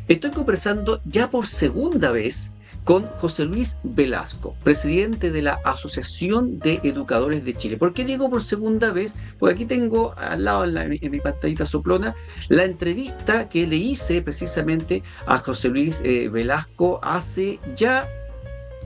Estoy conversando ya por segunda vez con José Luis Velasco, presidente de la Asociación de Educadores de Chile. ¿Por qué digo por segunda vez? Porque aquí tengo al lado en mi pantallita soplona la entrevista que le hice precisamente a José Luis Velasco hace ya,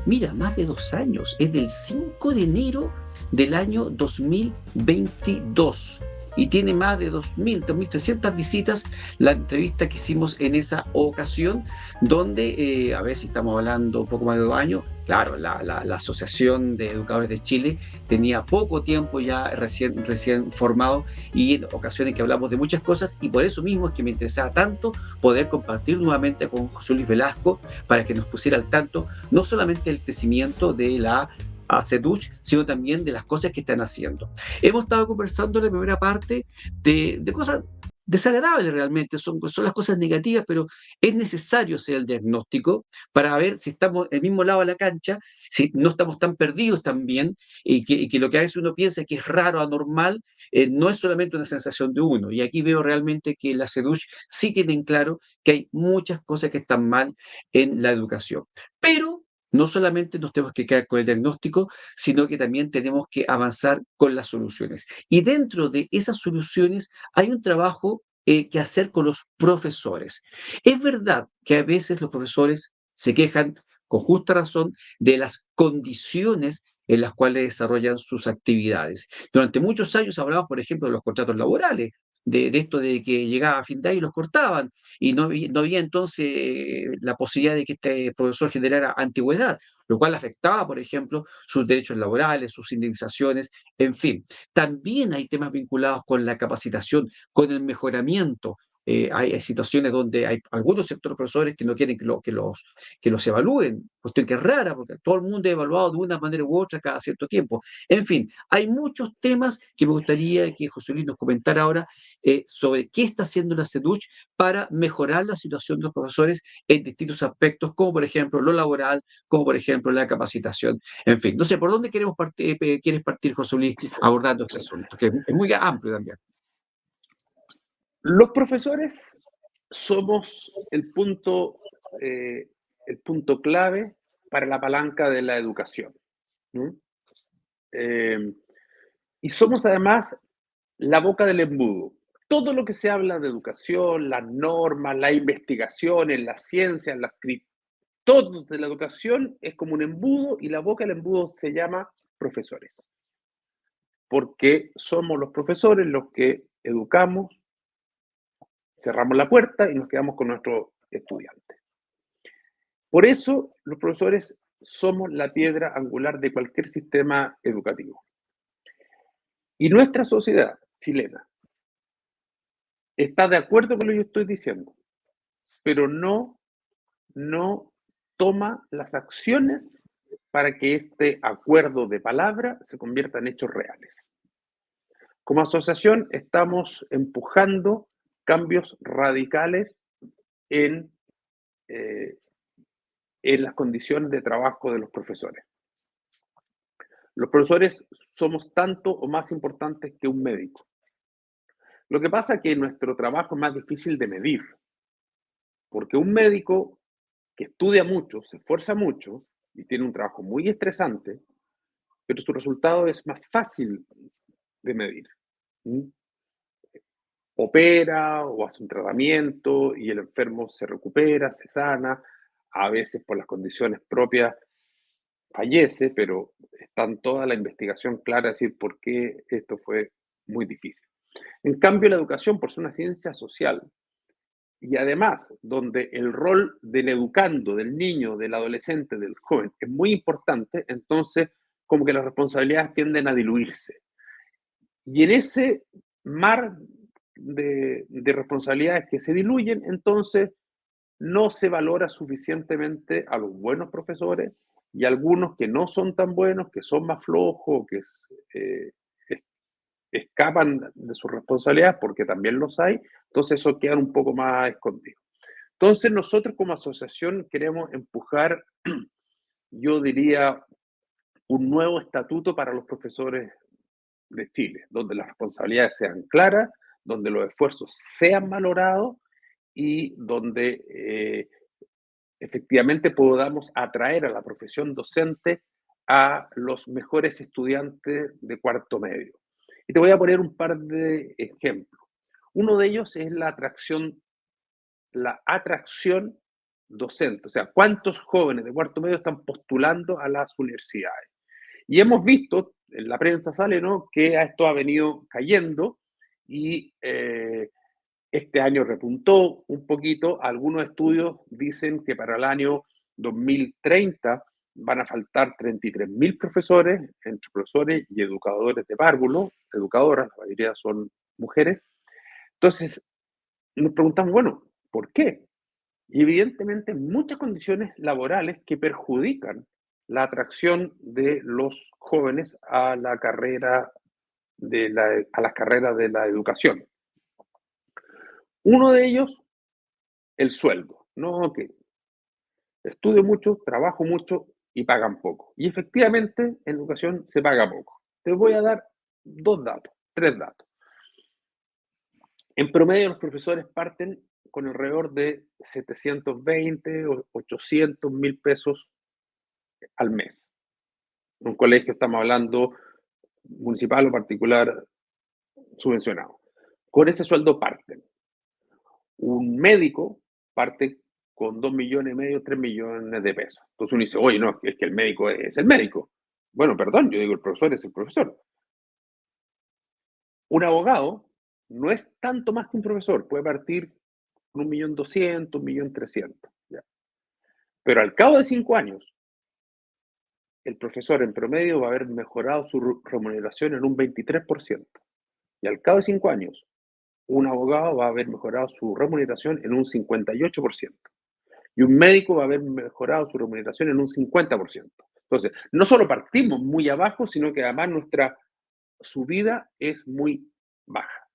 mira, más de 2 años. Es del 5 de enero del año 2022. Y tiene más de 2.300 visitas la entrevista que hicimos en esa ocasión, donde, a ver si estamos hablando un poco más de 2 años, claro, la Asociación de Educadores de Chile tenía poco tiempo ya recién formado, y en ocasiones que hablamos de muchas cosas, y por eso mismo es que me interesaba tanto poder compartir nuevamente con José Luis Velasco para que nos pusiera al tanto no solamente del crecimiento de la CEDUCH, sino también de las cosas que están haciendo. Hemos estado conversando en la primera parte de cosas desagradables realmente, son las cosas negativas, pero es necesario hacer el diagnóstico para ver si estamos en el mismo lado de la cancha, si no estamos tan perdidos también, y que lo que a veces uno piensa que es raro, anormal, no es solamente una sensación de uno. Y aquí veo realmente que la CEDUCH sí tienen claro que hay muchas cosas que están mal en la educación. Pero no solamente nos tenemos que quedar con el diagnóstico, sino que también tenemos que avanzar con las soluciones. Y dentro de esas soluciones hay un trabajo que hacer con los profesores. Es verdad que a veces los profesores se quejan con justa razón de las condiciones en las cuales desarrollan sus actividades. Durante muchos años hablamos, por ejemplo, de los contratos laborales, de esto de que llegaba a fin de año y los cortaban, y no había entonces la posibilidad de que este profesor generara antigüedad, lo cual afectaba, por ejemplo, sus derechos laborales, sus indemnizaciones, en fin. También hay temas vinculados con la capacitación, con el mejoramiento. Hay situaciones donde hay algunos sectores profesores que no quieren que los evalúen, cuestión que es rara, porque todo el mundo es evaluado de una manera u otra cada cierto tiempo. En fin, hay muchos temas que me gustaría que José Luis nos comentara ahora sobre qué está haciendo la CEDUCH para mejorar la situación de los profesores en distintos aspectos, como por ejemplo lo laboral, como por ejemplo la capacitación. En fin, no sé, ¿por dónde quieres partir, José Luis, abordando este asunto? Que es muy amplio también. Los profesores somos el punto clave para la palanca de la educación, ¿no? Eh, y somos además la boca del embudo. Todo lo que se habla de educación, las normas, la investigación, la ciencia, todo de la educación es como un embudo, y la boca del embudo se llama profesores. Porque somos los profesores los que educamos, cerramos la puerta y nos quedamos con nuestros estudiantes. Por eso los profesores somos la piedra angular de cualquier sistema educativo. Y nuestra sociedad chilena está de acuerdo con lo que yo estoy diciendo, pero no toma las acciones para que este acuerdo de palabra se convierta en hechos reales. Como asociación estamos empujando cambios radicales en las condiciones de trabajo de los profesores. Los profesores somos tanto o más importantes que un médico. Lo que pasa es que nuestro trabajo es más difícil de medir, porque un médico que estudia mucho, se esfuerza mucho y tiene un trabajo muy estresante, pero su resultado es más fácil de medir. Opera o hace un tratamiento y el enfermo se recupera, se sana, a veces por las condiciones propias fallece, pero está en toda la investigación clara, decir por qué esto fue muy difícil. En cambio, la educación, por ser una ciencia social, y además donde el rol del educando, del niño, del adolescente, del joven, es muy importante, entonces como que las responsabilidades tienden a diluirse. Y en ese mar de responsabilidades que se diluyen, entonces no se valora suficientemente a los buenos profesores, y algunos que no son tan buenos, que son más flojos, que eh, escapan de sus responsabilidades, porque también los hay, entonces eso queda un poco más escondido. Entonces nosotros como asociación queremos empujar, yo diría, un nuevo estatuto para los profesores de Chile, donde las responsabilidades sean claras, donde los esfuerzos sean valorados y donde efectivamente podamos atraer a la profesión docente a los mejores estudiantes de cuarto medio. Y te voy a poner un par de ejemplos. Uno de ellos es la atracción docente, o sea, cuántos jóvenes de cuarto medio están postulando a las universidades. Y hemos visto, en la prensa sale, ¿no?, que esto ha venido cayendo y este año repuntó un poquito. Algunos estudios dicen que para el año 2030 van a faltar 33.000 profesores, entre profesores y educadores de párvulo, educadoras, la mayoría son mujeres. Entonces, nos preguntamos, bueno, ¿por qué? Y evidentemente muchas condiciones laborales que perjudican la atracción de los jóvenes a la carrera a las carreras de la educación. Uno de ellos, el sueldo. No, que estudio mucho, trabajo mucho y pagan poco. Y efectivamente en educación se paga poco. Te voy a dar tres datos. En promedio los profesores parten con alrededor de 720 o 800 mil pesos al mes. En un colegio estamos hablando municipal o particular subvencionado. Con ese sueldo parten. Un médico parte con 2,5 millones, 3 millones de pesos. Entonces uno dice, oye, no, es que el médico es el médico. Bueno, perdón, yo digo el profesor es el profesor. Un abogado no es tanto más que un profesor, puede partir con 1.200.000, 1.300.000. ¿Ya? Pero al cabo de 5 años, el profesor en promedio va a haber mejorado su remuneración en un 23%. Y al cabo de 5 años, un abogado va a haber mejorado su remuneración en un 58%. Y un médico va a haber mejorado su remuneración en un 50%. Entonces, no solo partimos muy abajo, sino que además nuestra subida es muy baja.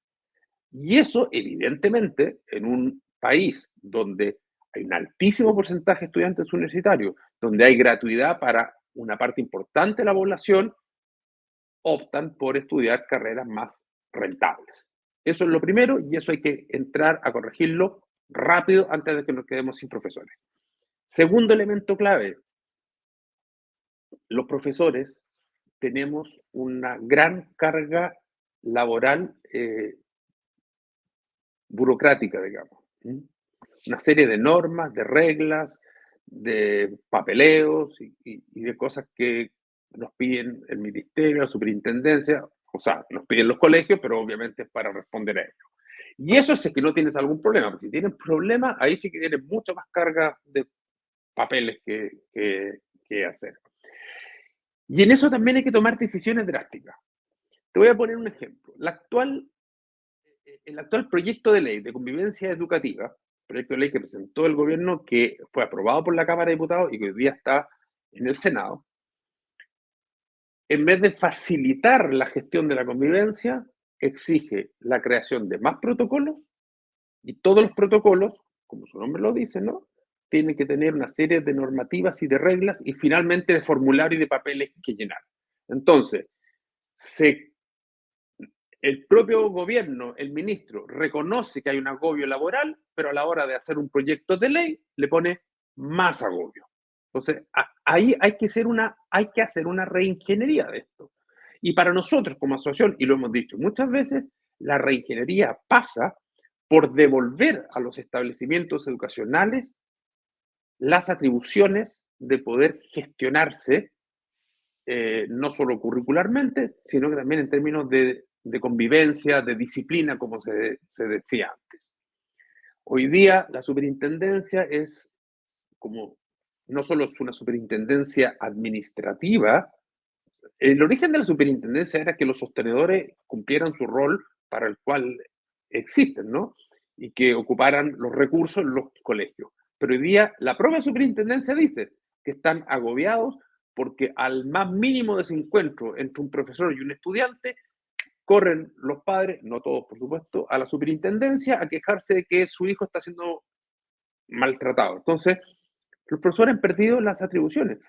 Y eso, evidentemente, en un país donde hay un altísimo porcentaje de estudiantes universitarios, donde hay gratuidad para una parte importante de la población, optan por estudiar carreras más rentables. Eso es lo primero y eso hay que entrar a corregirlo rápido antes de que nos quedemos sin profesores. Segundo elemento clave, los profesores tenemos una gran carga laboral burocrática, digamos. Una serie de normas, de reglas, de papeleos y de cosas que nos piden el ministerio, la superintendencia, o sea, nos piden los colegios, pero obviamente es para responder a ello. Y eso es que no tienes algún problema, porque si tienes problemas, ahí sí que tienes mucha más carga de papeles que hacer. Y en eso también hay que tomar decisiones drásticas. Te voy a poner un ejemplo. El actual proyecto de ley de convivencia educativa, proyecto de ley que presentó el gobierno, que fue aprobado por la Cámara de Diputados y que hoy día está en el Senado, en vez de facilitar la gestión de la convivencia, exige la creación de más protocolos y todos los protocolos, como su nombre lo dice, ¿no?, tienen que tener una serie de normativas y de reglas y finalmente de formularios y de papeles que llenar. Entonces, el propio gobierno, el ministro, reconoce que hay un agobio laboral, pero a la hora de hacer un proyecto de ley le pone más agobio. Entonces, ahí hay que hacer una reingeniería de esto. Y para nosotros como asociación, y lo hemos dicho muchas veces, la reingeniería pasa por devolver a los establecimientos educacionales las atribuciones de poder gestionarse, no solo curricularmente, sino que también en términos de convivencia, de disciplina, como se decía antes. Hoy día la superintendencia es como, no solo es una superintendencia administrativa, el origen de la superintendencia era que los sostenedores cumplieran su rol para el cual existen, ¿no? Y que ocuparan los recursos en los colegios. Pero hoy día la propia superintendencia dice que están agobiados porque al más mínimo desencuentro entre un profesor y un estudiante, corren los padres, no todos por supuesto, a la superintendencia a quejarse de que su hijo está siendo maltratado. Entonces, los profesores han perdido las atribuciones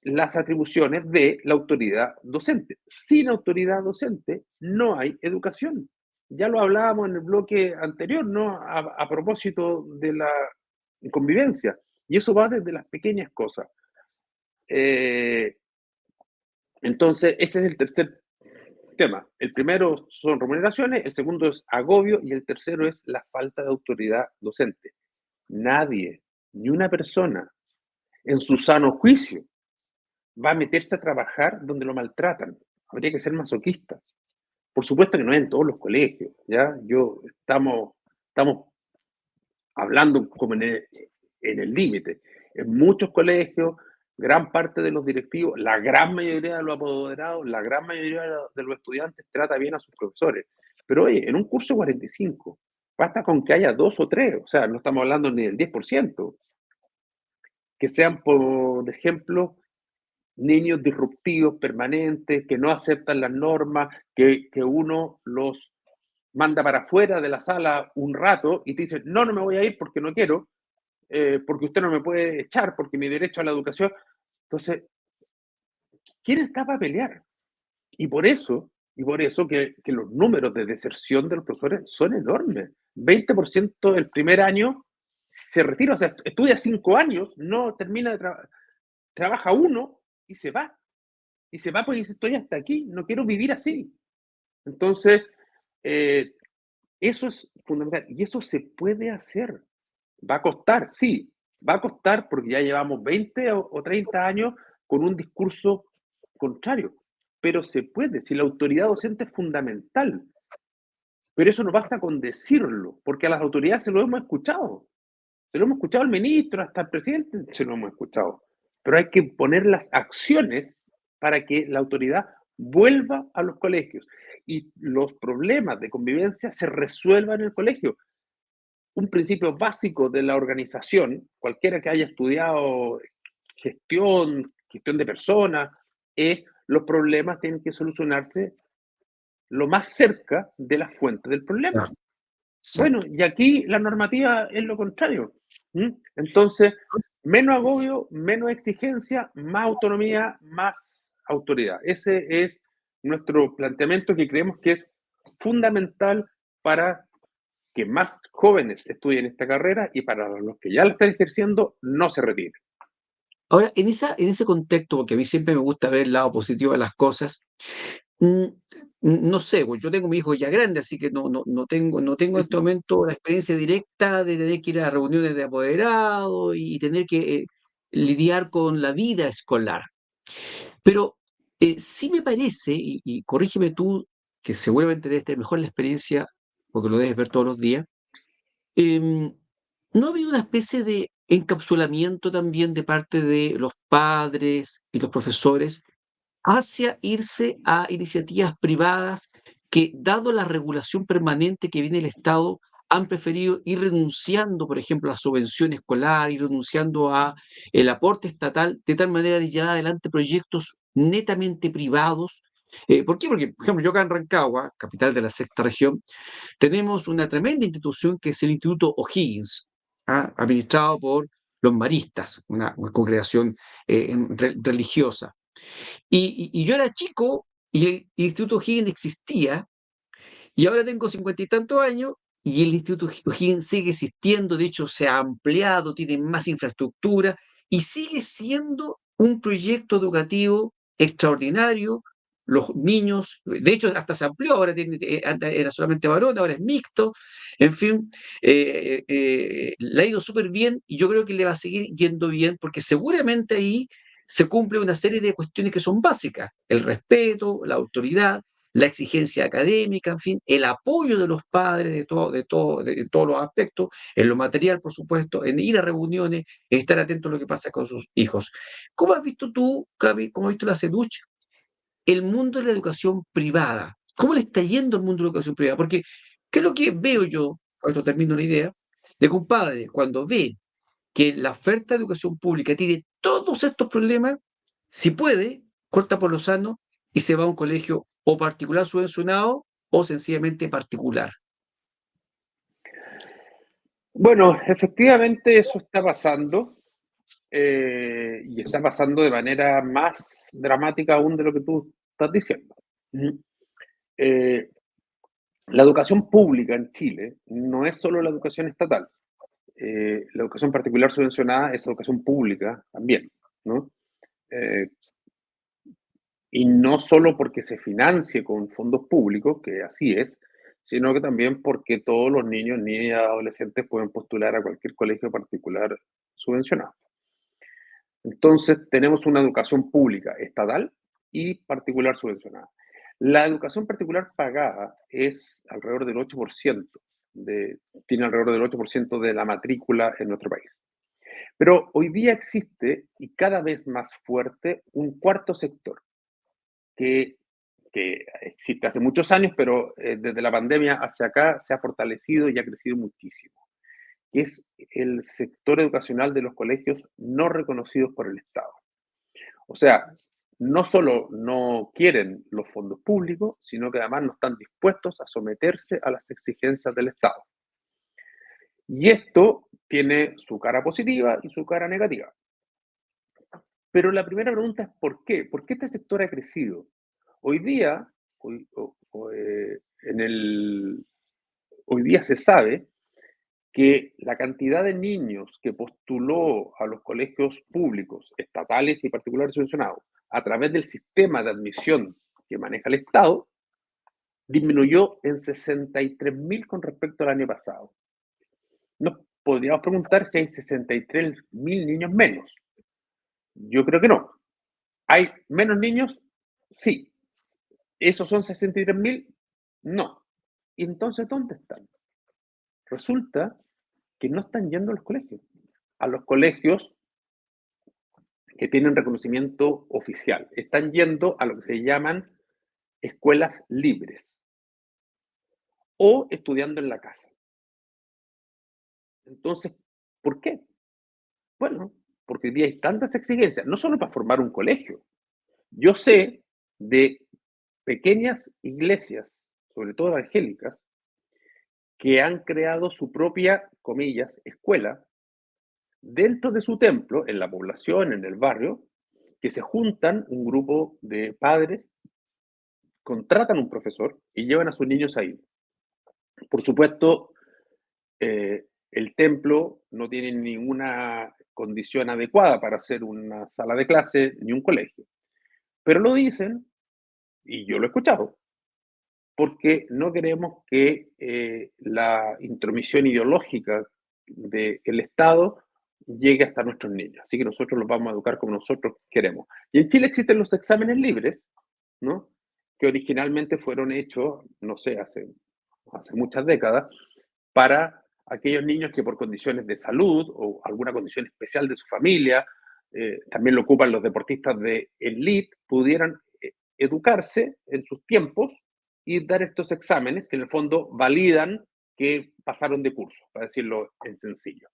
de la autoridad docente. Sin autoridad docente no hay educación. Ya lo hablábamos en el bloque anterior, ¿no?, a propósito de la convivencia. Y eso va desde las pequeñas cosas. Entonces, ese es el tercer tema. El primero son remuneraciones, el segundo es agobio y el tercero es la falta de autoridad docente. Nadie, ni una persona, en su sano juicio, va a meterse a trabajar donde lo maltratan. Habría que ser masoquistas. Por supuesto que no es en todos los colegios, ¿ya? Estamos hablando como en el límite. En muchos colegios gran parte de los directivos, la gran mayoría de los apoderados, la gran mayoría de los estudiantes trata bien a sus profesores. Pero oye, en un curso 45, basta con que haya 2 o 3, o sea, no estamos hablando ni del 10%, que sean, por ejemplo, niños disruptivos, permanentes, que no aceptan las normas, que uno los manda para afuera de la sala un rato y te dice, no, no me voy a ir porque no quiero, porque usted no me puede echar, porque mi derecho a la educación. Entonces, ¿quién está para pelear? Y por eso que los números de deserción de los profesores son enormes. 20% el primer año se retira, o sea, estudia 5 años, no termina de trabaja uno y se va. Y se va porque dice, estoy hasta aquí, no quiero vivir así. Entonces, eh, eso es fundamental. Y eso se puede hacer. Va a costar, sí, va a costar porque ya llevamos 20 o 30 años con un discurso contrario. Pero se puede, si la autoridad docente es fundamental. Pero eso no basta con decirlo, porque a las autoridades se lo hemos escuchado. Se lo hemos escuchado al ministro, hasta al presidente, se lo hemos escuchado. Pero hay que poner las acciones para que la autoridad vuelva a los colegios y los problemas de convivencia se resuelvan en el colegio. Un principio básico de la organización, cualquiera que haya estudiado gestión de personas, es los problemas tienen que solucionarse lo más cerca de la fuente del problema. Claro, Bueno, exacto. y aquí la normativa es lo contrario. Entonces, menos agobio, menos exigencia, más autonomía, más autoridad. Ese es nuestro planteamiento que creemos que es fundamental para que más jóvenes estudien esta carrera y para los que ya la están ejerciendo no se retiren. Ahora, en ese contexto, porque a mí siempre me gusta ver el lado positivo de las cosas, mm, no sé, pues yo tengo mi hijo ya grande, así que no tengo en este momento la experiencia directa de tener que ir a reuniones de apoderados y tener que lidiar con la vida escolar. Pero sí me parece, y corrígeme tú, que seguramente debes tener mejor la experiencia, porque lo debes ver todos los días, em, ¿no ha habido una especie de encapsulamiento también de parte de los padres y los profesores hacia irse a iniciativas privadas que, dado la regulación permanente que viene del Estado, han preferido ir renunciando, por ejemplo, a la subvención escolar, ir renunciando a el aporte estatal, de tal manera de llevar adelante proyectos netamente privados? ¿Por qué? Porque, por ejemplo, yo acá en Rancagua, capital de la sexta región, tenemos una tremenda institución que es el Instituto O'Higgins, administrado por los maristas, una congregación religiosa. Y yo era chico y el Instituto O'Higgins existía, y ahora tengo 50 y tantos años y el Instituto O'Higgins sigue existiendo, de hecho se ha ampliado, tiene más infraestructura y sigue siendo un proyecto educativo extraordinario. Los niños, de hecho hasta se amplió, ahora antes era solamente varón, ahora es mixto, en fin, le ha ido súper bien y yo creo que le va a seguir yendo bien porque seguramente ahí se cumple una serie de cuestiones que son básicas: el respeto, la autoridad, la exigencia académica, en fin, el apoyo de los padres de todos los aspectos, en lo material, por supuesto, en ir a reuniones, en estar atento a lo que pasa con sus hijos. ¿Cómo has visto tú, Gaby, cómo has visto la SEDUCH, el mundo de la educación privada? ¿Cómo le está yendo al mundo de la educación privada? Porque, ¿qué es lo que veo yo? Con esto termino la idea, de que un padre, cuando ve que la oferta de educación pública tiene todos estos problemas, si puede, corta por lo sano y se va a un colegio o particular subvencionado o sencillamente particular. Bueno, efectivamente eso está pasando y está pasando de manera más dramática aún de lo que tú estás diciendo. Eh, la educación pública en Chile no es solo la educación estatal. La educación particular subvencionada es educación pública también, ¿no? Eh, y no solo porque se financie con fondos públicos, que así es, sino que también porque todos los niños, niñas y adolescentes pueden postular a cualquier colegio particular subvencionado. Entonces, tenemos una educación pública estatal y particular subvencionada. La educación particular pagada es alrededor del 8%, tiene alrededor del 8% de la matrícula en nuestro país. Pero hoy día existe, y cada vez más fuerte, un cuarto sector que, que existe hace muchos años, pero desde la pandemia hacia acá se ha fortalecido y ha crecido muchísimo, que es el sector educacional de los colegios no reconocidos por el Estado. O sea, no solo no quieren los fondos públicos, sino que además no están dispuestos a someterse a las exigencias del Estado. Y esto tiene su cara positiva y su cara negativa. Pero la primera pregunta es ¿por qué? ¿Por qué este sector ha crecido? Hoy día, hoy día se sabe que la cantidad de niños que postuló a los colegios públicos, estatales y particulares subvencionados, a través del sistema de admisión que maneja el Estado, disminuyó en 63.000 con respecto al año pasado. Nos podríamos preguntar si hay 63.000 niños menos. Yo creo que no. ¿Hay menos niños? Sí. ¿Esos son 63.000? No. ¿Y entonces dónde están? Resulta que no están yendo a los colegios que tienen reconocimiento oficial. Están yendo a lo que se llaman escuelas libres o estudiando en la casa. Entonces, ¿por qué? Bueno, porque hoy día hay tantas exigencias, no solo para formar un colegio. Yo sé de pequeñas iglesias, sobre todo evangélicas, que han creado su propia, comillas, escuela dentro de su templo, en la población, en el barrio, que se juntan un grupo de padres, contratan un profesor y llevan a sus niños ahí. Por supuesto, el templo no tiene ninguna condición adecuada para hacer una sala de clase ni un colegio. Pero lo dicen, y yo lo he escuchado, porque no queremos que la intromisión ideológica del Estado llegue hasta nuestros niños. Así que nosotros los vamos a educar como nosotros queremos. Y en Chile existen los exámenes libres, ¿no? Que originalmente fueron hechos, no sé, hace muchas décadas, para aquellos niños que por condiciones de salud o alguna condición especial de su familia, también lo ocupan los deportistas de elite, pudieran educarse en sus tiempos y dar estos exámenes que en el fondo validan que pasaron de curso, para decirlo en sencillo.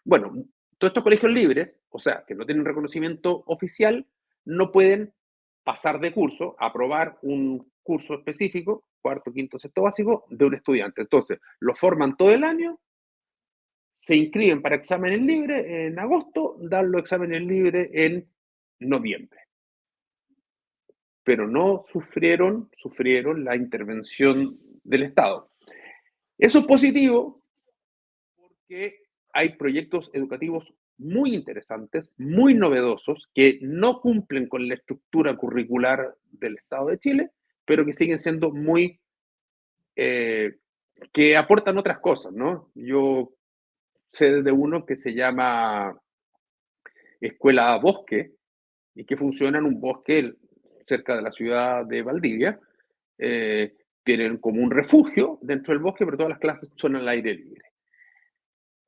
Bueno, todos estos colegios libres, o sea, que no tienen reconocimiento oficial, no pueden pasar de curso, aprobar un curso específico, cuarto, quinto, sexto básico, de un estudiante. Entonces, lo forman todo el año, se inscriben para exámenes libres en agosto, dan los exámenes libres en noviembre. Pero no sufrieron la intervención del Estado. Eso es positivo porque hay proyectos educativos muy interesantes, muy novedosos, que no cumplen con la estructura curricular del Estado de Chile, pero que siguen siendo muy, que aportan otras cosas, ¿no? Yo sé de uno que se llama Escuela Bosque, y que funciona en un bosque cerca de la ciudad de Valdivia. Tienen como un refugio dentro del bosque, pero todas las clases son al aire libre.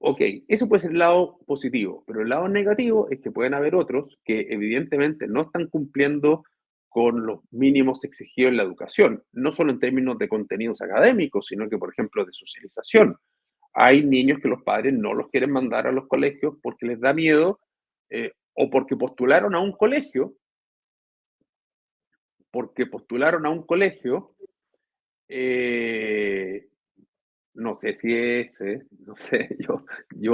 Ok, eso puede ser el lado positivo, pero el lado negativo es que pueden haber otros que evidentemente no están cumpliendo con los mínimos exigidos en la educación, no solo en términos de contenidos académicos, sino que, por ejemplo, de socialización. Hay niños que los padres no los quieren mandar a los colegios porque les da miedo o porque postularon a un colegio, no sé si es, no sé, yo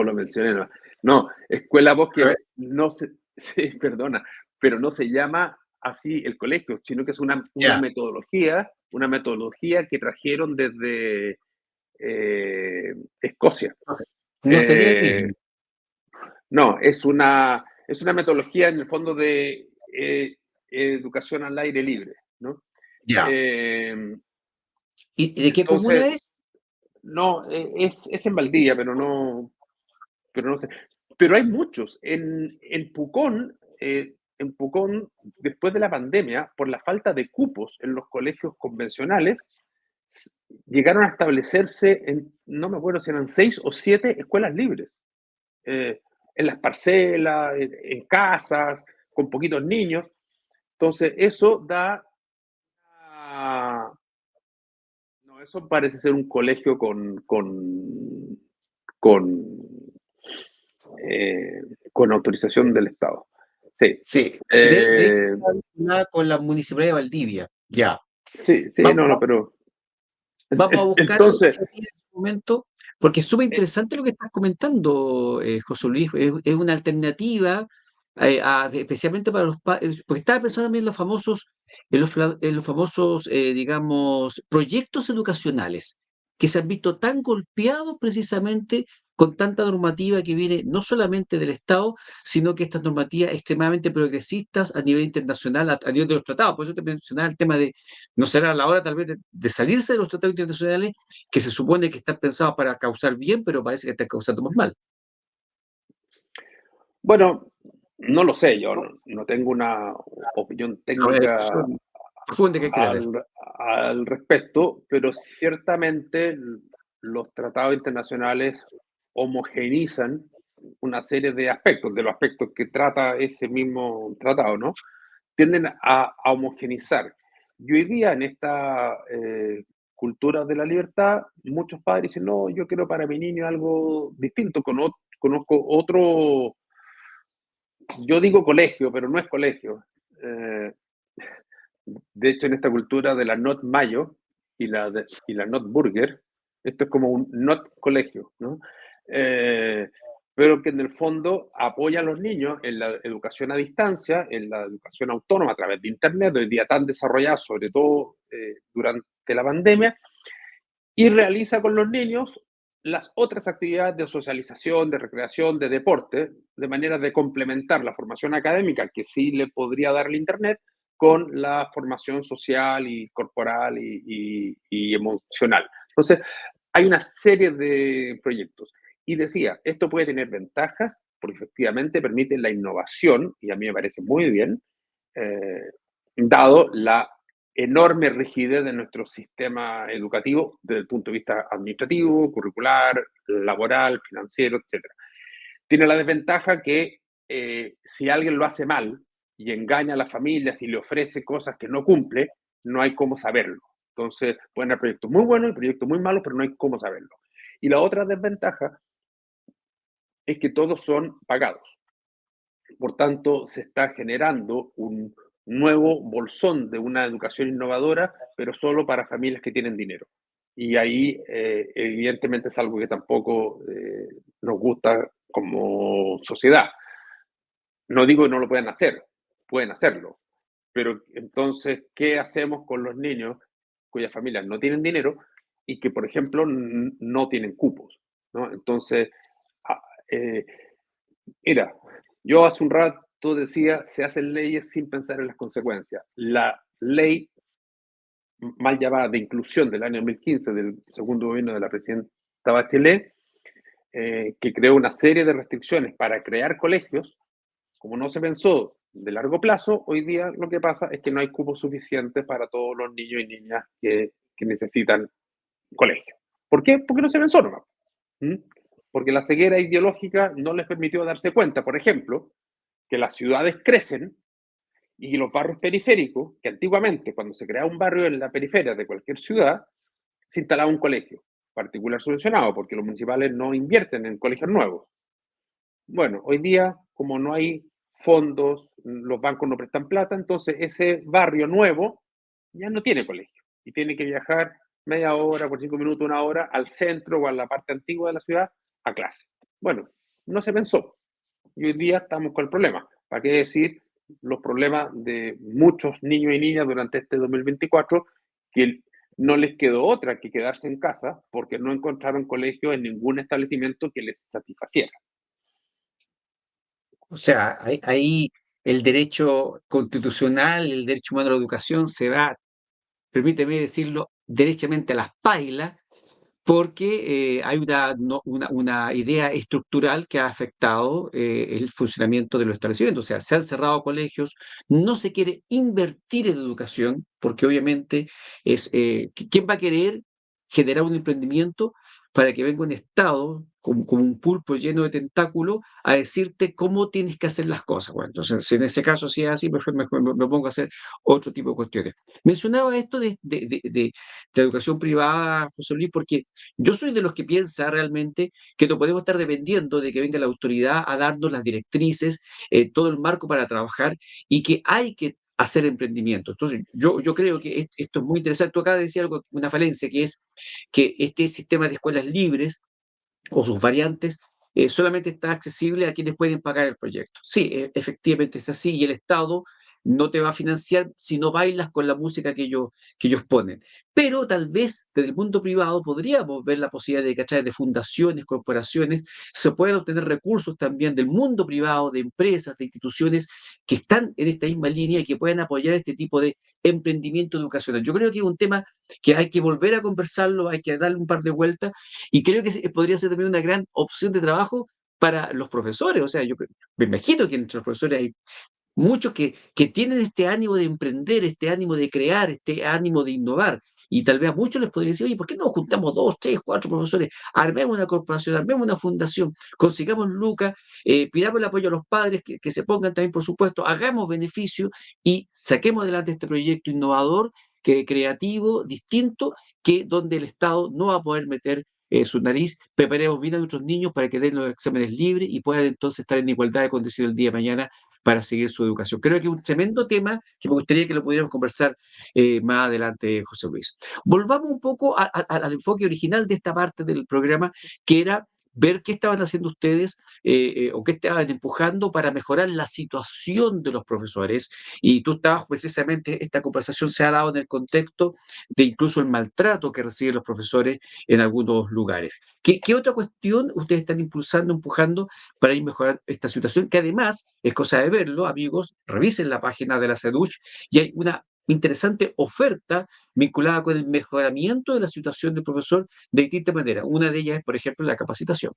lo mencioné, no, Escuela Bosque, no sé, sí, perdona, pero no se llama así el colegio, sino que es una metodología que trajeron desde Escocia. No sería el mismo. No, es una metodología en el fondo de educación al aire libre, ¿no? Ya. ¿Y de qué comuna es? No, es en Valdivia, pero no sé. Pero hay muchos. En Pucón, después de la pandemia, por la falta de cupos en los colegios convencionales, llegaron a establecerse, no me acuerdo si eran 6 o 7 escuelas libres. en las parcelas, en casas, con poquitos niños. Entonces, eso da... No, eso parece ser un colegio con, eh, con autorización del Estado. Sí. Sí, de hecho está vinculada con la Municipalidad de Valdivia. Ya. Sí, sí, Vamos, no, pero... vamos a buscar Entonces, en su momento, porque es súper interesante lo que estás comentando, José Luis. Es una alternativa, especialmente para los padres, porque estaba pensando también en los famosos, en los famosos, digamos, proyectos educacionales que se han visto tan golpeados precisamente con tanta normativa que viene no solamente del Estado, sino que estas normativas extremadamente progresistas a nivel internacional, a nivel de los tratados. Por eso te mencionaba el tema de, no será la hora tal vez de salirse de los tratados internacionales que se supone que están pensados para causar bien, pero parece que están causando más mal. bueno, no lo sé, yo no tengo una opinión A ver, técnica discusión profunda que hay que tener. al respecto, pero ciertamente los tratados internacionales homogeneizan una serie de aspectos, de los aspectos que trata ese mismo tratado, ¿no? Tienden a homogeneizar. Y hoy día en esta cultura de la libertad, muchos padres dicen, no, yo quiero para mi niño algo distinto. Conozco otro, yo digo colegio, pero no es colegio. Eh, de hecho, en esta cultura de la not mayo y la not burger, esto es como un not colegio, ¿no? Eh, pero que en el fondo apoya a los niños en la educación a distancia, en la educación autónoma a través de Internet, hoy día tan desarrollada, sobre todo durante la pandemia, y realiza con los niños las otras actividades de socialización, de recreación, de deporte, de manera de complementar la formación académica que sí le podría dar el Internet con la formación social y corporal y emocional. Entonces, hay una serie de proyectos. Y decía, esto puede tener ventajas porque efectivamente permite la innovación, y a mí me parece muy bien, dado la enorme rigidez de nuestro sistema educativo desde el punto de vista administrativo, curricular, laboral, financiero, etc. Tiene la desventaja que si alguien lo hace mal y engaña a las familias y le ofrece cosas que no cumple, no hay cómo saberlo. Entonces, pueden haber proyectos muy buenos y proyectos muy malos, pero no hay cómo saberlo. Y la otra desventaja es que todos son pagados. Por tanto, se está generando un nuevo bolsón de una educación innovadora, pero solo para familias que tienen dinero. Y ahí, evidentemente, es algo que tampoco nos gusta como sociedad. No digo que no lo puedan hacer, pueden hacerlo. Pero entonces, ¿qué hacemos con los niños cuyas familias no tienen dinero y que, por ejemplo, no tienen cupos? ¿No? Entonces, ah, eh, mira, yo hace un rato decía, se hacen leyes sin pensar en las consecuencias. La ley mal llamada de inclusión del año 2015 del segundo gobierno de la presidenta Bachelet, que creó una serie de restricciones para crear colegios, como no se pensó de largo plazo, hoy día lo que pasa es que no hay cupos suficientes para todos los niños y niñas que necesitan colegio. ¿Por qué? Porque no se pensó nomás. ¿Mm? Porque la ceguera ideológica no les permitió darse cuenta, por ejemplo, que las ciudades crecen y los barrios periféricos, que antiguamente cuando se creaba un barrio en la periferia de cualquier ciudad, se instalaba un colegio particular subvencionado, porque los municipales no invierten en colegios nuevos. Bueno, hoy día, como no hay fondos, los bancos no prestan plata, entonces ese barrio nuevo ya no tiene colegio y tiene que viajar media hora, por 5 minutos, una hora al centro o a la parte antigua de la ciudad a clase. Bueno, no se pensó. Y hoy día estamos con el problema. ¿Para qué decir los problemas de muchos niños y niñas durante este 2024 que no les quedó otra que quedarse en casa porque no encontraron colegio en ningún establecimiento que les satisfaciera? O sea, ahí el derecho constitucional, el derecho humano a la educación se va, permíteme decirlo, derechamente a las pailas, porque hay una idea estructural que ha afectado el funcionamiento de los establecimientos. O sea, se han cerrado colegios, no se quiere invertir en educación, porque obviamente ¿quién va a querer generar un emprendimiento para que venga un Estado como un pulpo lleno de tentáculos a decirte cómo tienes que hacer las cosas. Bueno, entonces, si en ese caso sí es así, mejor me pongo a hacer otro tipo de cuestiones. Mencionaba esto de educación privada, José Luis, porque yo soy de los que piensa realmente que no podemos estar dependiendo de que venga la autoridad a darnos las directrices, todo el marco para trabajar y que hay que hacer emprendimiento. Entonces, yo creo que esto es muy interesante. Tú acá decías algo, una falencia, que es que este sistema de escuelas libres o sus variantes solamente está accesible a quienes pueden pagar el proyecto. Sí, efectivamente es así y el Estado no te va a financiar si no bailas con la música que ellos ponen. Pero tal vez desde el mundo privado podríamos ver la posibilidad de, ¿cachai?, de fundaciones, corporaciones, se pueden obtener recursos también del mundo privado, de empresas, de instituciones que están en esta misma línea y que pueden apoyar este tipo de emprendimiento educacional. Yo creo que es un tema que hay que volver a conversarlo, hay que darle un par de vueltas y creo que podría ser también una gran opción de trabajo para los profesores. O sea, me imagino que entre los profesores hay muchos que tienen este ánimo de emprender, este ánimo de crear, este ánimo de innovar. Y tal vez a muchos les podría decir, oye, ¿por qué no juntamos 2, 3, 4 profesores? Armemos una corporación, armemos una fundación, consigamos lucas, pidamos el apoyo a los padres que se pongan también, por supuesto, hagamos beneficio y saquemos adelante este proyecto innovador, creativo, distinto, que donde el Estado no va a poder meter su nariz. Preparemos bien a nuestros niños para que den los exámenes libres y puedan entonces estar en igualdad de condiciones el día de mañana para seguir su educación. Creo que es un tremendo tema que me gustaría que lo pudiéramos conversar más adelante, José Luis. Volvamos un poco al enfoque original de esta parte del programa, que era ver qué estaban haciendo ustedes o qué estaban empujando para mejorar la situación de los profesores. Y tú estabas precisamente, esta conversación se ha dado en el contexto de incluso el maltrato que reciben los profesores en algunos lugares. ¿Qué otra cuestión ustedes están impulsando, empujando para ir mejorar esta situación? Que además es cosa de verlo, amigos, revisen la página de la SEDUCH y hay una interesante oferta vinculada con el mejoramiento de la situación del profesor de distintas maneras. Una de ellas es, por ejemplo, la capacitación.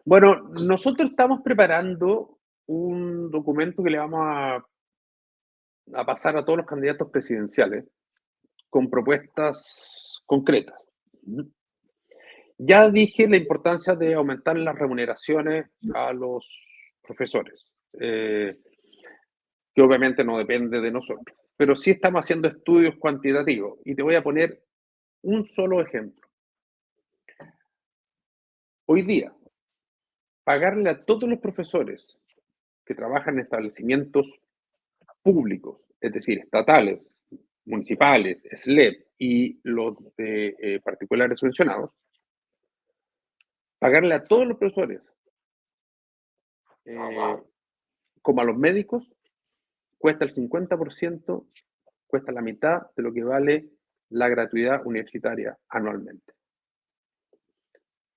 Bueno, nosotros estamos preparando un documento que le vamos a pasar a todos los candidatos presidenciales con propuestas concretas. Ya dije la importancia de aumentar las remuneraciones a los profesores, que obviamente no depende de nosotros, pero sí estamos haciendo estudios cuantitativos y te voy a poner un solo ejemplo. Hoy día, pagarle a todos los profesores que trabajan en establecimientos públicos, es decir, estatales, municipales, SLEP y los de particulares subvencionados, pagarle a todos los profesores, como a los médicos, cuesta el 50%, cuesta la mitad de lo que vale la gratuidad universitaria anualmente.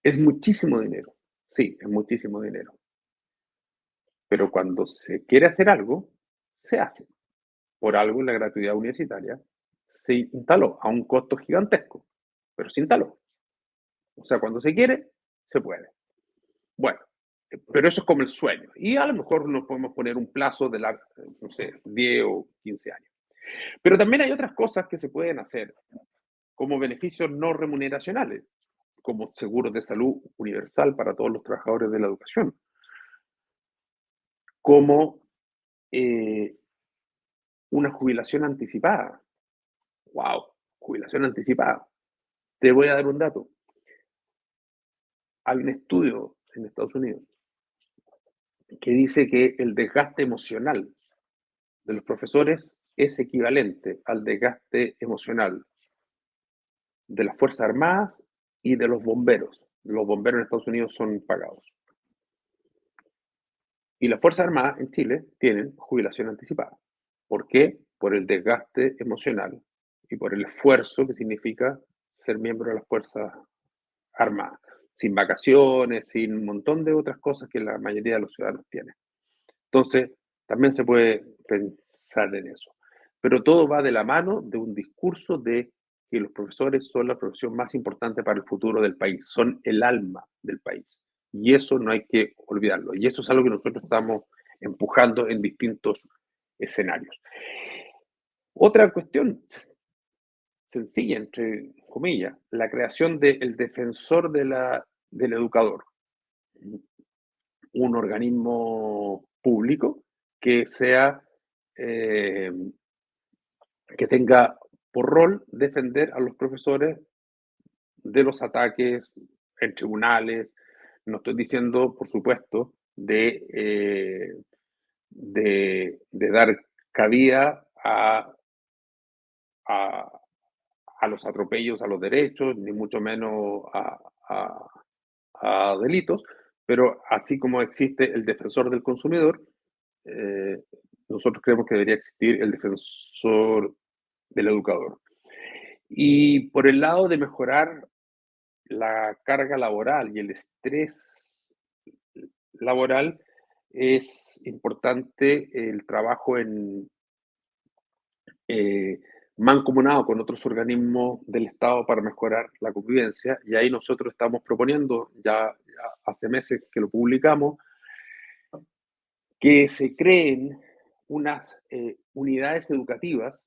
Es muchísimo dinero, sí, es muchísimo dinero. Pero cuando se quiere hacer algo, se hace. Por algo la gratuidad universitaria se instaló a un costo gigantesco, pero se instaló. O sea, cuando se quiere, se puede. Bueno, pero eso es como el sueño. Y a lo mejor nos podemos poner un plazo de, no sé, 10 o 15 años. Pero también hay otras cosas que se pueden hacer como beneficios no remuneracionales, como seguros de salud universal para todos los trabajadores de la educación, como una jubilación anticipada. ¡Wow! Jubilación anticipada. Te voy a dar un dato. Hay un estudio en Estados Unidos que dice que el desgaste emocional de los profesores es equivalente al desgaste emocional de las Fuerzas Armadas y de los bomberos. Los bomberos en Estados Unidos son pagados. Y las Fuerzas Armadas en Chile tienen jubilación anticipada. ¿Por qué? Por el desgaste emocional y por el esfuerzo que significa ser miembro de las Fuerzas Armadas, sin vacaciones, sin un montón de otras cosas que la mayoría de los ciudadanos tienen. Entonces, también se puede pensar en eso. Pero todo va de la mano de un discurso de que los profesores son la profesión más importante para el futuro del país, son el alma del país. Y eso no hay que olvidarlo. Y eso es algo que nosotros estamos empujando en distintos escenarios. Otra cuestión sencilla, entre comillas, la creación del defensor de la del educador. Un organismo público que sea, que tenga por rol defender a los profesores de los ataques en tribunales. No estoy diciendo, por supuesto, de dar cabida a, a los atropellos a los derechos, ni mucho menos a delitos, pero así como existe el defensor del consumidor, nosotros creemos que debería existir el defensor del educador. Y por el lado de mejorar la carga laboral y el estrés laboral, es importante el trabajo mancomunado con otros organismos del Estado para mejorar la convivencia. Y ahí nosotros estamos proponiendo, ya hace meses que lo publicamos, que se creen unas unidades educativas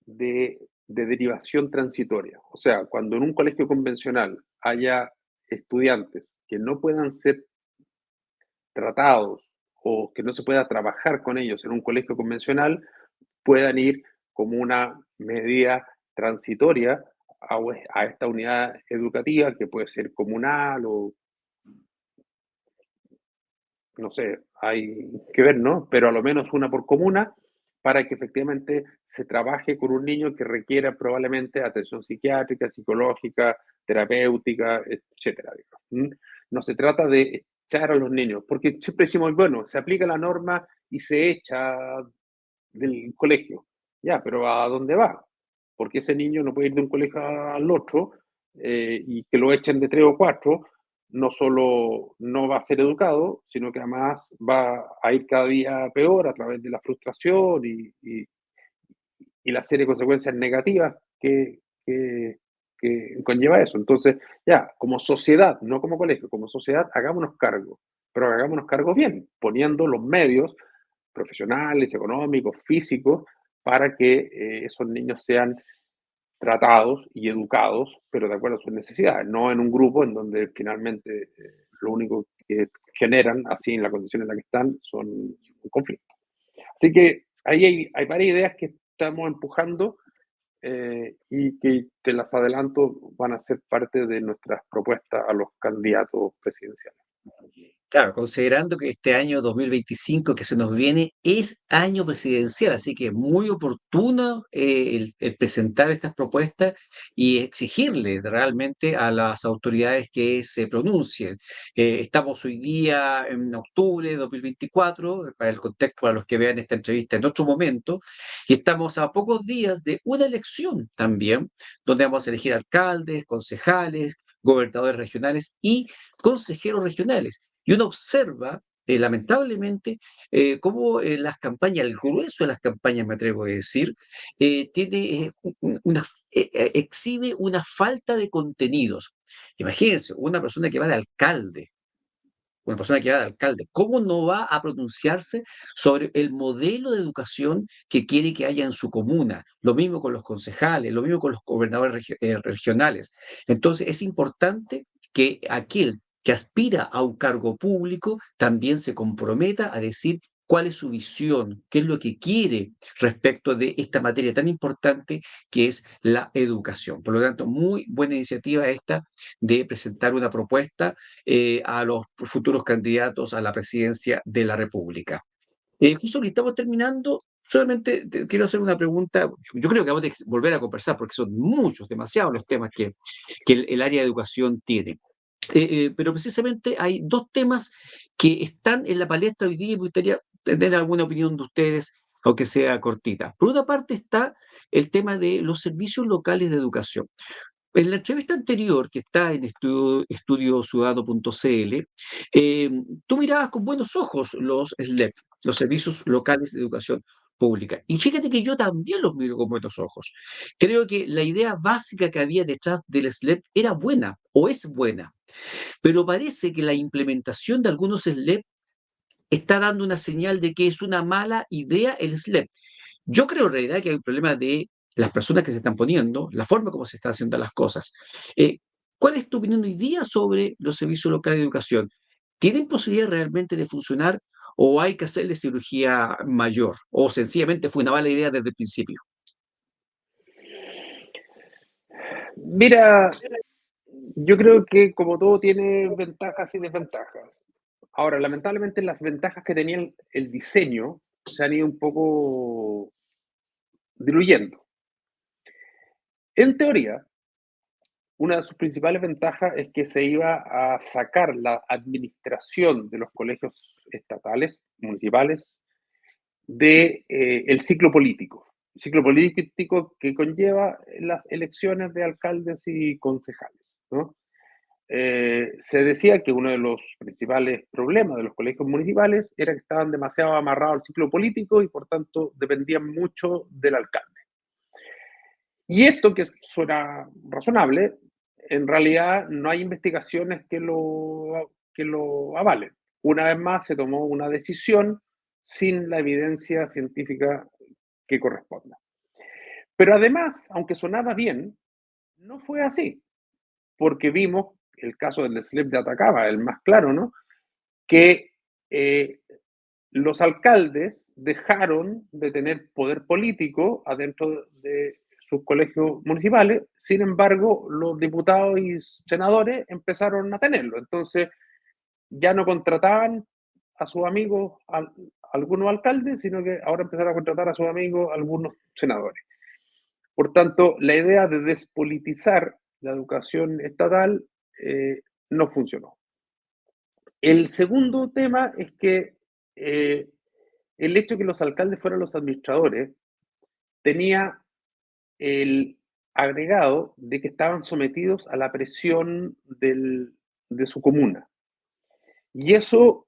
de derivación transitoria. O sea, cuando en un colegio convencional haya estudiantes que no puedan ser tratados o que no se pueda trabajar con ellos en un colegio convencional, puedan ir como una medida transitoria a esta unidad educativa que puede ser comunal o no sé, hay que ver, ¿no? Pero a lo menos una por comuna para que efectivamente se trabaje con un niño que requiera probablemente atención psiquiátrica, psicológica, terapéutica, etcétera. No se trata de echar a los niños, porque siempre decimos, bueno, se aplica la norma y se echa del colegio. Ya, pero ¿a dónde va? Porque ese niño no puede ir de un colegio al otro y que lo echen de 3 o 4, no solo no va a ser educado, sino que además va a ir cada día peor a través de la frustración y la serie de consecuencias negativas que conlleva eso. Entonces, ya, como sociedad, no como colegio, como sociedad, hagámonos cargo, pero hagámonos cargo bien, poniendo los medios profesionales, económicos, físicos, para que esos niños sean tratados y educados, pero de acuerdo a sus necesidades, no en un grupo en donde finalmente lo único que generan, así en la condición en la que están, son un conflicto. Así que ahí hay varias ideas que estamos empujando y que te las adelanto van a ser parte de nuestras propuestas a los candidatos presidenciales. Claro, considerando que este año 2025 que se nos viene es año presidencial, así que es muy oportuno el presentar estas propuestas y exigirle realmente a las autoridades que se pronuncien. Estamos hoy día en octubre de 2024, para el contexto, para los que vean esta entrevista en otro momento, y estamos a pocos días de una elección también, donde vamos a elegir alcaldes, concejales, gobernadores regionales y consejeros regionales. Y uno observa, lamentablemente, cómo las campañas, el grueso de las campañas, me atrevo a decir, tiene exhibe una falta de contenidos. Imagínense, una persona que va de alcalde, una persona que va de alcalde, ¿cómo no va a pronunciarse sobre el modelo de educación que quiere que haya en su comuna? Lo mismo con los concejales, lo mismo con los gobernadores regionales. Entonces, es importante que aquel que aspira a un cargo público también se comprometa a decir cuál es su visión, qué es lo que quiere respecto de esta materia tan importante que es la educación. Por lo tanto, muy buena iniciativa esta de presentar una propuesta a los futuros candidatos a la presidencia de la República. Justo que estamos terminando, solamente quiero hacer una pregunta. Yo creo que vamos a volver a conversar porque son muchos, demasiados los temas que el área de educación tiene. Pero precisamente hay dos temas que están en la palestra hoy día y me gustaría tener alguna opinión de ustedes, aunque sea cortita. Por una parte está el tema de los servicios locales de educación. En la entrevista anterior, que está en estudiociudadano.cl, tú mirabas con buenos ojos los SLEP, los Servicios Locales de Educación Pública. Y fíjate que yo también los miro con buenos ojos. Creo que la idea básica que había detrás del SLEP era buena o es buena, pero parece que la implementación de algunos SLEP está dando una señal de que es una mala idea el SLEP. Yo creo en realidad que hay un problema de las personas que se están poniendo, la forma como se están haciendo las cosas. ¿Cuál es tu opinión hoy día sobre los servicios locales de educación? ¿Tienen posibilidad realmente de funcionar o hay que hacerle cirugía mayor? ¿O sencillamente fue una mala idea desde el principio? Mira, yo creo que como todo tiene ventajas y desventajas. Ahora, lamentablemente las ventajas que tenía el diseño se han ido un poco diluyendo. En teoría, una de sus principales ventajas es que se iba a sacar la administración de los colegios estatales, municipales, de el ciclo político. El ciclo político que conlleva las elecciones de alcaldes y concejales, ¿no? Se decía que uno de los principales problemas de los colegios municipales era que estaban demasiado amarrados al ciclo político y por tanto dependían mucho del alcalde. Y esto que suena razonable, en realidad no hay investigaciones que lo avalen. Una vez más se tomó una decisión sin la evidencia científica que corresponda. Pero además, aunque sonaba bien, no fue así, porque vimos el caso del SLEP de Atacama, el más claro, ¿no? Que los alcaldes dejaron de tener poder político adentro de sus colegios municipales, sin embargo, los diputados y senadores empezaron a tenerlo. Entonces, ya no contrataban a sus amigos algunos alcaldes, sino que ahora empezaron a contratar a sus amigos algunos senadores. Por tanto, la idea de despolitizar la educación estatal no funcionó. El segundo tema es que el hecho de que los alcaldes fueran los administradores tenía el agregado de que estaban sometidos a la presión de su comuna. Y eso,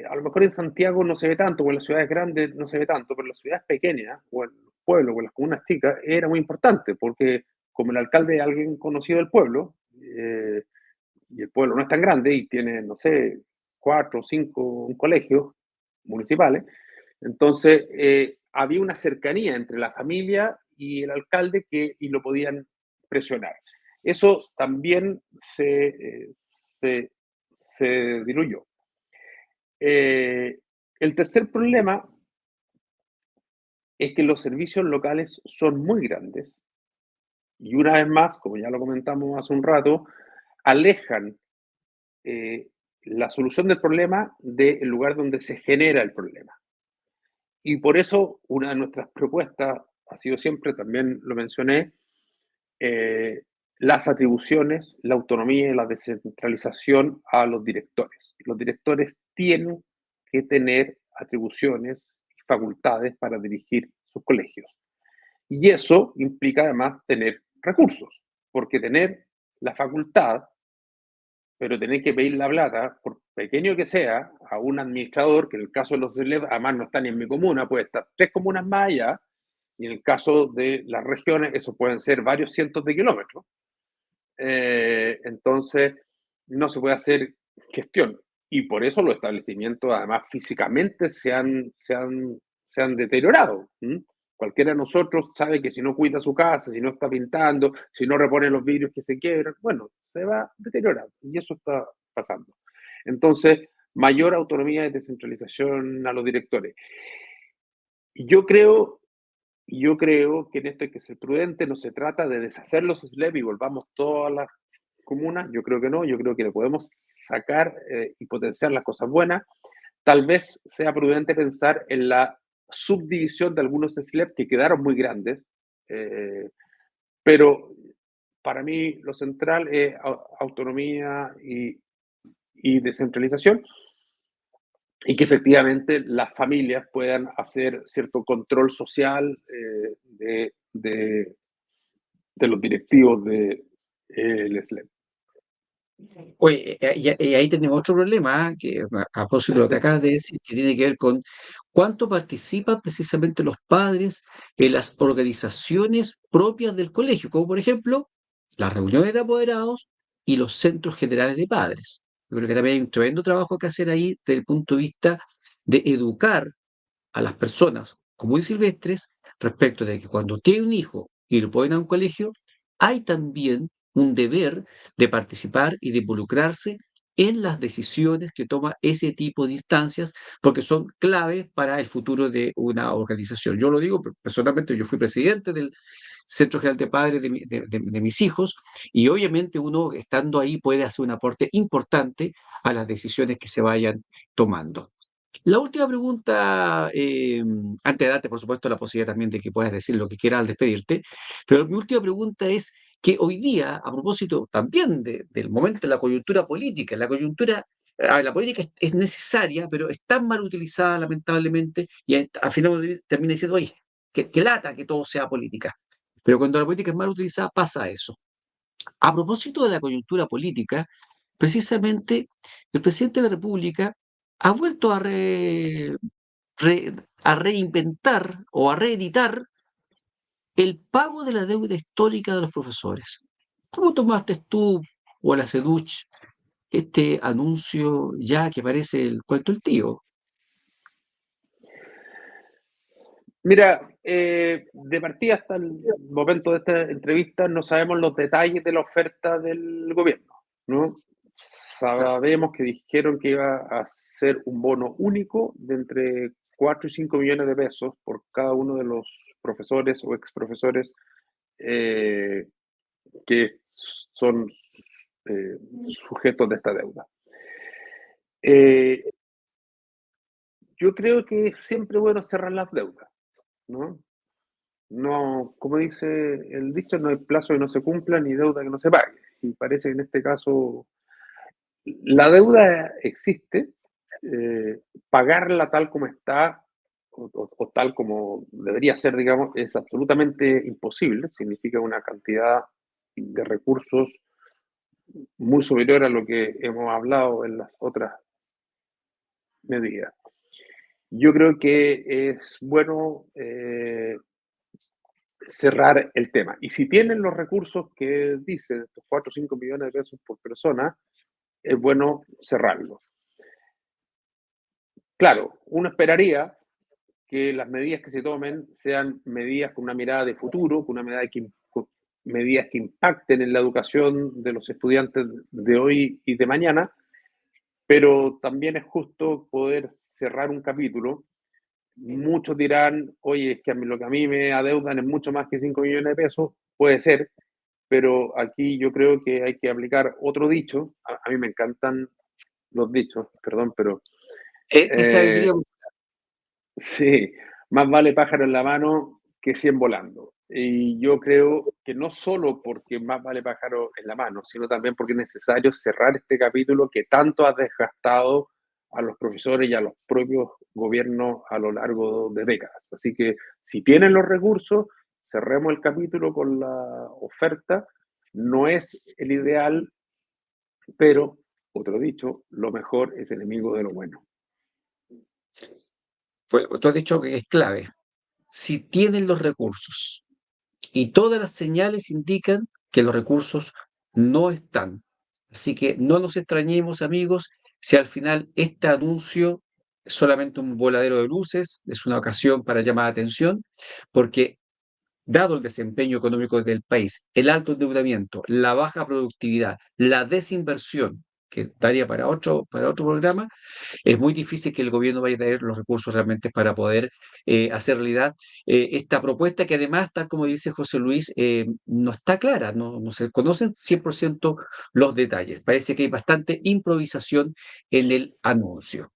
a lo mejor en Santiago no se ve tanto, o en las ciudades grandes no se ve tanto, pero en las ciudades pequeñas, o en los pueblos, o en las comunas chicas, era muy importante, porque como el alcalde es alguien conocido del pueblo, y el pueblo no es tan grande y tiene, no sé, 4 o 5 colegios municipales, entonces había una cercanía entre la familia y el alcalde y lo podían presionar. Eso también se diluyó. El tercer problema es que los servicios locales son muy grandes y una vez más, como ya lo comentamos hace un rato, alejan eh, la solución del problema del lugar donde se genera el problema. Y por eso una de nuestras propuestas ha sido siempre, también lo mencioné, eh, las atribuciones, la autonomía y la descentralización a los directores. Los directores tienen que tener atribuciones y facultades para dirigir sus colegios. Y eso implica además tener recursos, porque tener la facultad, pero tener que pedir la plata, por pequeño que sea, a un administrador, que en el caso de los CELEB, además no está ni en mi comuna, puede estar 3 comunas más allá, y en el caso de las regiones, eso pueden ser varios cientos de kilómetros. Entonces, no se puede hacer gestión. Y por eso los establecimientos, además, físicamente se han deteriorado. Cualquiera de nosotros sabe que si no cuida su casa, si no está pintando, si no repone los vidrios que se quiebran, bueno, se va deteriorando. Y eso está pasando. Entonces, mayor autonomía y descentralización a los directores. Y yo creo que en esto hay que ser prudente, no se trata de deshacer los SLEP y volvamos todas las comunas, yo creo que no, yo creo que le podemos sacar y potenciar las cosas buenas. Tal vez sea prudente pensar en la subdivisión de algunos SLEP que quedaron muy grandes, eh, pero para mí lo central es autonomía y descentralización y que efectivamente las familias puedan hacer cierto control social de los directivos del SLEP. Oye, y ahí tenemos otro problema, que a propósito de lo que acabas de decir, que tiene que ver con cuánto participan precisamente los padres en las organizaciones propias del colegio, como por ejemplo las reuniones de apoderados y los centros generales de padres. Yo creo que también hay un tremendo trabajo que hacer ahí desde el punto de vista de educar a las personas comunes y silvestres respecto de que cuando tiene un hijo y lo ponen a un colegio, hay también un deber de participar y de involucrarse en las decisiones que toma ese tipo de instancias, porque son claves para el futuro de una organización. Yo lo digo personalmente, yo fui presidente del Centro General de Padres de mis hijos, y obviamente uno estando ahí puede hacer un aporte importante a las decisiones que se vayan tomando. La última pregunta, antes de darte, por supuesto, la posibilidad también de que puedas decir lo que quieras al despedirte, pero mi última pregunta es que hoy día, a propósito también del momento de la coyuntura política, la política es necesaria, pero es tan mal utilizada, lamentablemente, y al final uno termina diciendo, oye, que lata que todo sea política. Pero cuando la política es mal utilizada, pasa eso. A propósito de la coyuntura política, precisamente el presidente de la República ha vuelto a reinventar o a reeditar el pago de la deuda histórica de los profesores. ¿Cómo tomaste tú o la SEDUCH este anuncio ya que parece el cuento del tío? Mira, de partida hasta el momento de esta entrevista no sabemos los detalles de la oferta del gobierno, ¿no? Sabemos que dijeron que iba a ser un bono único de entre 4 y 5 millones de pesos por cada uno de los profesores o exprofesores eh, que son sujetos de esta deuda. Eh, yo creo que es siempre bueno cerrar las deudas, ¿no? No, como dice el dicho, no hay plazo que no se cumpla ni deuda que no se pague. Y parece que en este caso la deuda existe, pagarla tal como está o tal como debería ser, digamos, es absolutamente imposible. Significa una cantidad de recursos muy superior a lo que hemos hablado en las otras medidas. Yo creo que es bueno cerrar el tema. Y si tienen los recursos que dicen, estos 4 o 5 millones de pesos por persona, es bueno cerrarlos. Claro, uno esperaría que las medidas que se tomen sean medidas con una mirada de futuro, con una medidas que impacten en la educación de los estudiantes de hoy y de mañana, pero también es justo poder cerrar un capítulo. Muchos dirán, oye, es que lo que a mí me adeudan es mucho más que 5 millones de pesos, puede ser, pero aquí yo creo que hay que aplicar otro dicho. A mí me encantan los dichos, perdón, pero Es sabiduría. eh, sí, más vale pájaro en la mano que 100 volando. Y yo creo que no solo porque más vale pájaro en la mano, sino también porque es necesario cerrar este capítulo que tanto ha desgastado a los profesores y a los propios gobiernos a lo largo de décadas. Así que si tienen los recursos, cerremos el capítulo con la oferta. No es el ideal, pero, otro dicho, lo mejor es enemigo de lo bueno. Pues, tú has dicho que es clave. Si tienen los recursos, y todas las señales indican que los recursos no están. Así que no nos extrañemos, amigos, si al final este anuncio es solamente un voladero de luces, es una ocasión para llamar la atención, porque dado el desempeño económico del país, el alto endeudamiento, la baja productividad, la desinversión, que daría para otro programa, es muy difícil que el gobierno vaya a tener los recursos realmente para poder hacer realidad esta propuesta que además, tal como dice José Luis, no está clara, no se conocen 100% los detalles. Parece que hay bastante improvisación en el anuncio.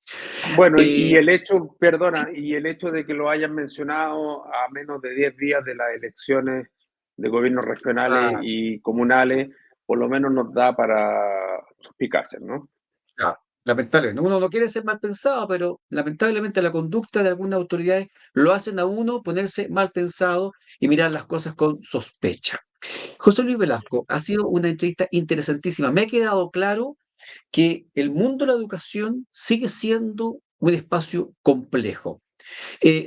Bueno, y Eh, el hecho, perdona, y el hecho de que lo hayan mencionado a menos de 10 días de las elecciones de gobiernos regionales ah, y comunales, por lo menos nos da para suspicacias, ¿no? Lamentablemente, uno no quiere ser mal pensado, pero lamentablemente la conducta de algunas autoridades lo hacen a uno ponerse mal pensado y mirar las cosas con sospecha. José Luis Velasco, ha sido una entrevista interesantísima. Me ha quedado claro que el mundo de la educación sigue siendo un espacio complejo,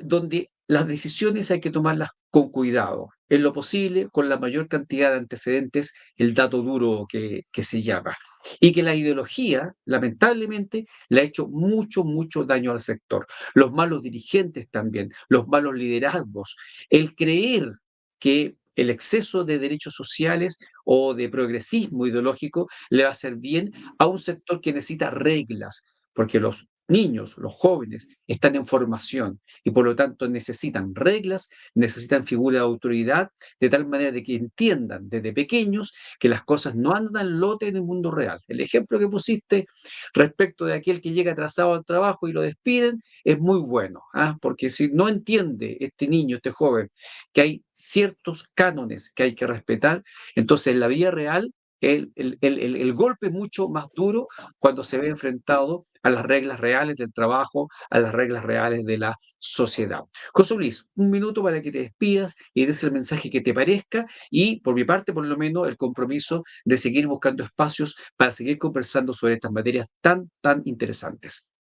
donde las decisiones hay que tomarlas con cuidado, en lo posible, con la mayor cantidad de antecedentes, el dato duro que se llama. Y que la ideología, lamentablemente, le ha hecho mucho, mucho daño al sector. Los malos dirigentes también, los malos liderazgos, el creer que el exceso de derechos sociales o de progresismo ideológico le va a hacer bien a un sector que necesita reglas, porque los niños, los jóvenes, están en formación y por lo tanto necesitan reglas, necesitan figura de autoridad, de tal manera de que entiendan desde pequeños que las cosas no andan al lote en el mundo real. El ejemplo que pusiste respecto de aquel que llega atrasado al trabajo y lo despiden es muy bueno, ¿ah? Porque si no entiende este niño, este joven, que hay ciertos cánones que hay que respetar, entonces en la vida real el golpe es mucho más duro cuando se ve enfrentado a las reglas reales del trabajo, a las reglas reales de la sociedad. José Luis, un minuto para que te despidas y des el mensaje que te parezca y, por mi parte, por lo menos, el compromiso de seguir buscando espacios para seguir conversando sobre estas materias tan interesantes.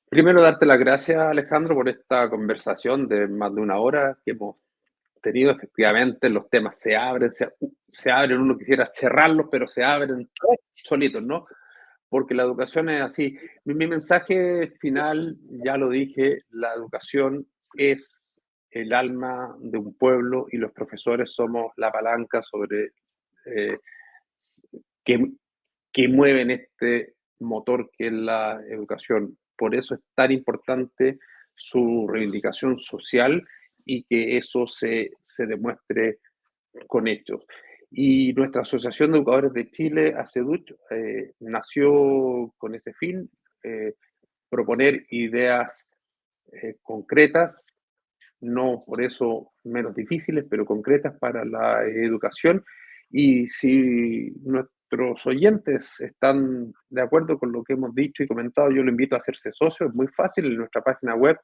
Primero, darte las gracias, Alejandro, por esta conversación de más de una hora que hemos tenido. Efectivamente, los temas se abren, se abren, uno quisiera cerrarlos, pero se abren solitos, ¿no? Porque la educación es así. Mi mensaje final, ya lo dije, la educación es el alma de un pueblo y los profesores somos la palanca sobre eh, que, que mueven este motor que es la educación. Por eso es tan importante su reivindicación social y que eso se demuestre con hechos. Y nuestra Asociación de Educadores de Chile, ACEDUCH, nació con ese fin, proponer ideas concretas, no por eso menos difíciles, pero concretas para la educación. Y si nuestros oyentes están de acuerdo con lo que hemos dicho y comentado, yo lo invito a hacerse socio. Es muy fácil en nuestra página web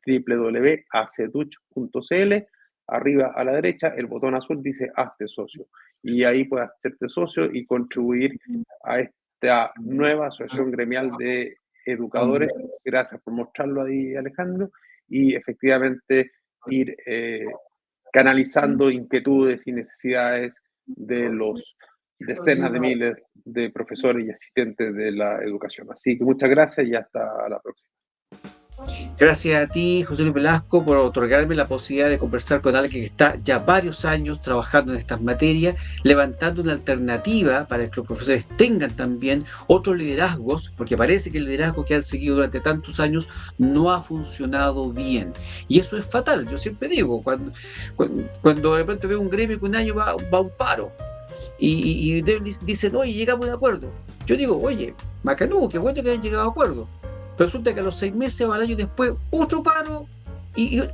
www.aceduch.cl. Arriba a la derecha, el botón azul dice Hazte socio. Y ahí puedes hacerte socio y contribuir a esta nueva asociación gremial de educadores. Gracias por mostrarlo ahí, Alejandro. Y efectivamente ir canalizando inquietudes y necesidades de los decenas de miles de profesores y asistentes de la educación. Así que muchas gracias y hasta la próxima. Gracias a ti, José Luis Velasco, por otorgarme la posibilidad de conversar con alguien que está ya varios años trabajando en estas materias, levantando una alternativa para que los profesores tengan también otros liderazgos, porque parece que el liderazgo que han seguido durante tantos años no ha funcionado bien. Y eso es fatal. Yo siempre digo, cuando de repente veo un gremio que un año va a un paro y dicen, oye, llegamos de acuerdo. Yo digo, oye, macanudo, qué bueno que hayan llegado a acuerdo. Pero resulta que a los 6 meses o al año después, otro paro.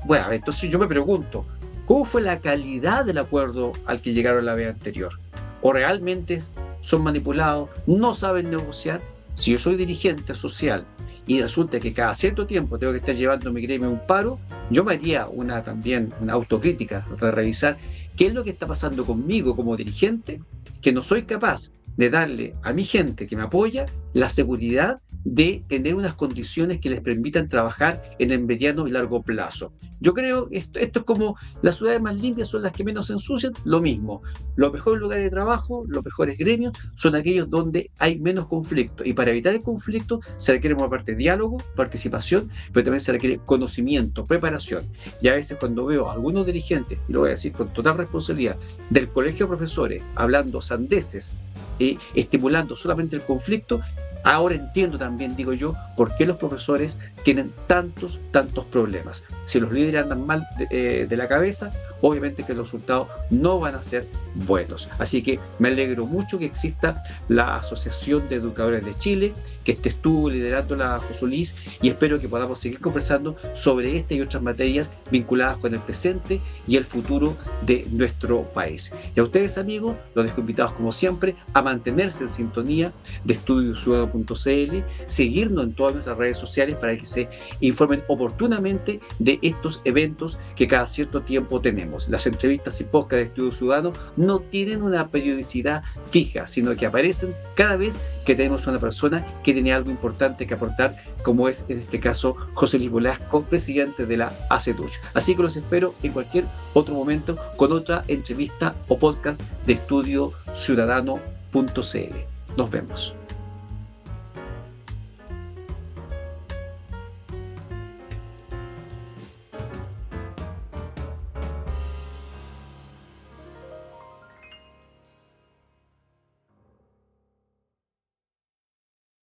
Bueno, entonces yo me pregunto, ¿cómo fue la calidad del acuerdo al que llegaron la vez anterior? ¿O realmente son manipulados, no saben negociar? Si yo soy dirigente social y resulta que cada cierto tiempo tengo que estar llevando mi gremio a un paro, yo me haría también una autocrítica de revisar qué es lo que está pasando conmigo como dirigente, que no soy capaz de darle a mi gente que me apoya la seguridad de tener unas condiciones que les permitan trabajar en el mediano y largo plazo. Yo creo que esto es como las ciudades más limpias son las que menos se ensucian, lo mismo. Los mejores lugares de trabajo, los mejores gremios son aquellos donde hay menos conflicto. Y para evitar el conflicto se requiere por parte diálogo, participación, pero también se requiere conocimiento, preparación. Y a veces cuando veo a algunos dirigentes, y lo voy a decir con total responsabilidad, del colegio de profesores hablando sandeces, estimulando solamente el conflicto, ahora entiendo también, digo yo, por qué los profesores tienen tantos problemas. Si los líderes andan mal de la cabeza, obviamente que los resultados no van a ser buenos. Así que me alegro mucho que exista la Asociación de Educadores de Chile, que estuvo liderando la José Luis, y espero que podamos seguir conversando sobre esta y otras materias vinculadas con el presente y el futuro de nuestro país. Y a ustedes, amigos, los dejo invitados como siempre a mantenerse en sintonía de estudiociudadano.cl, seguirnos en todas nuestras redes sociales para que se informen oportunamente de estos eventos que cada cierto tiempo tenemos. Las entrevistas y podcast de Estudio Ciudadano no tienen una periodicidad fija, sino que aparecen cada vez que tenemos una persona que tiene algo importante que aportar, como es en este caso José Luis Velasco, presidente de la ACEDUCH. Así que los espero en cualquier otro momento con otra entrevista o podcast de Estudio Ciudadano.cl. Nos vemos.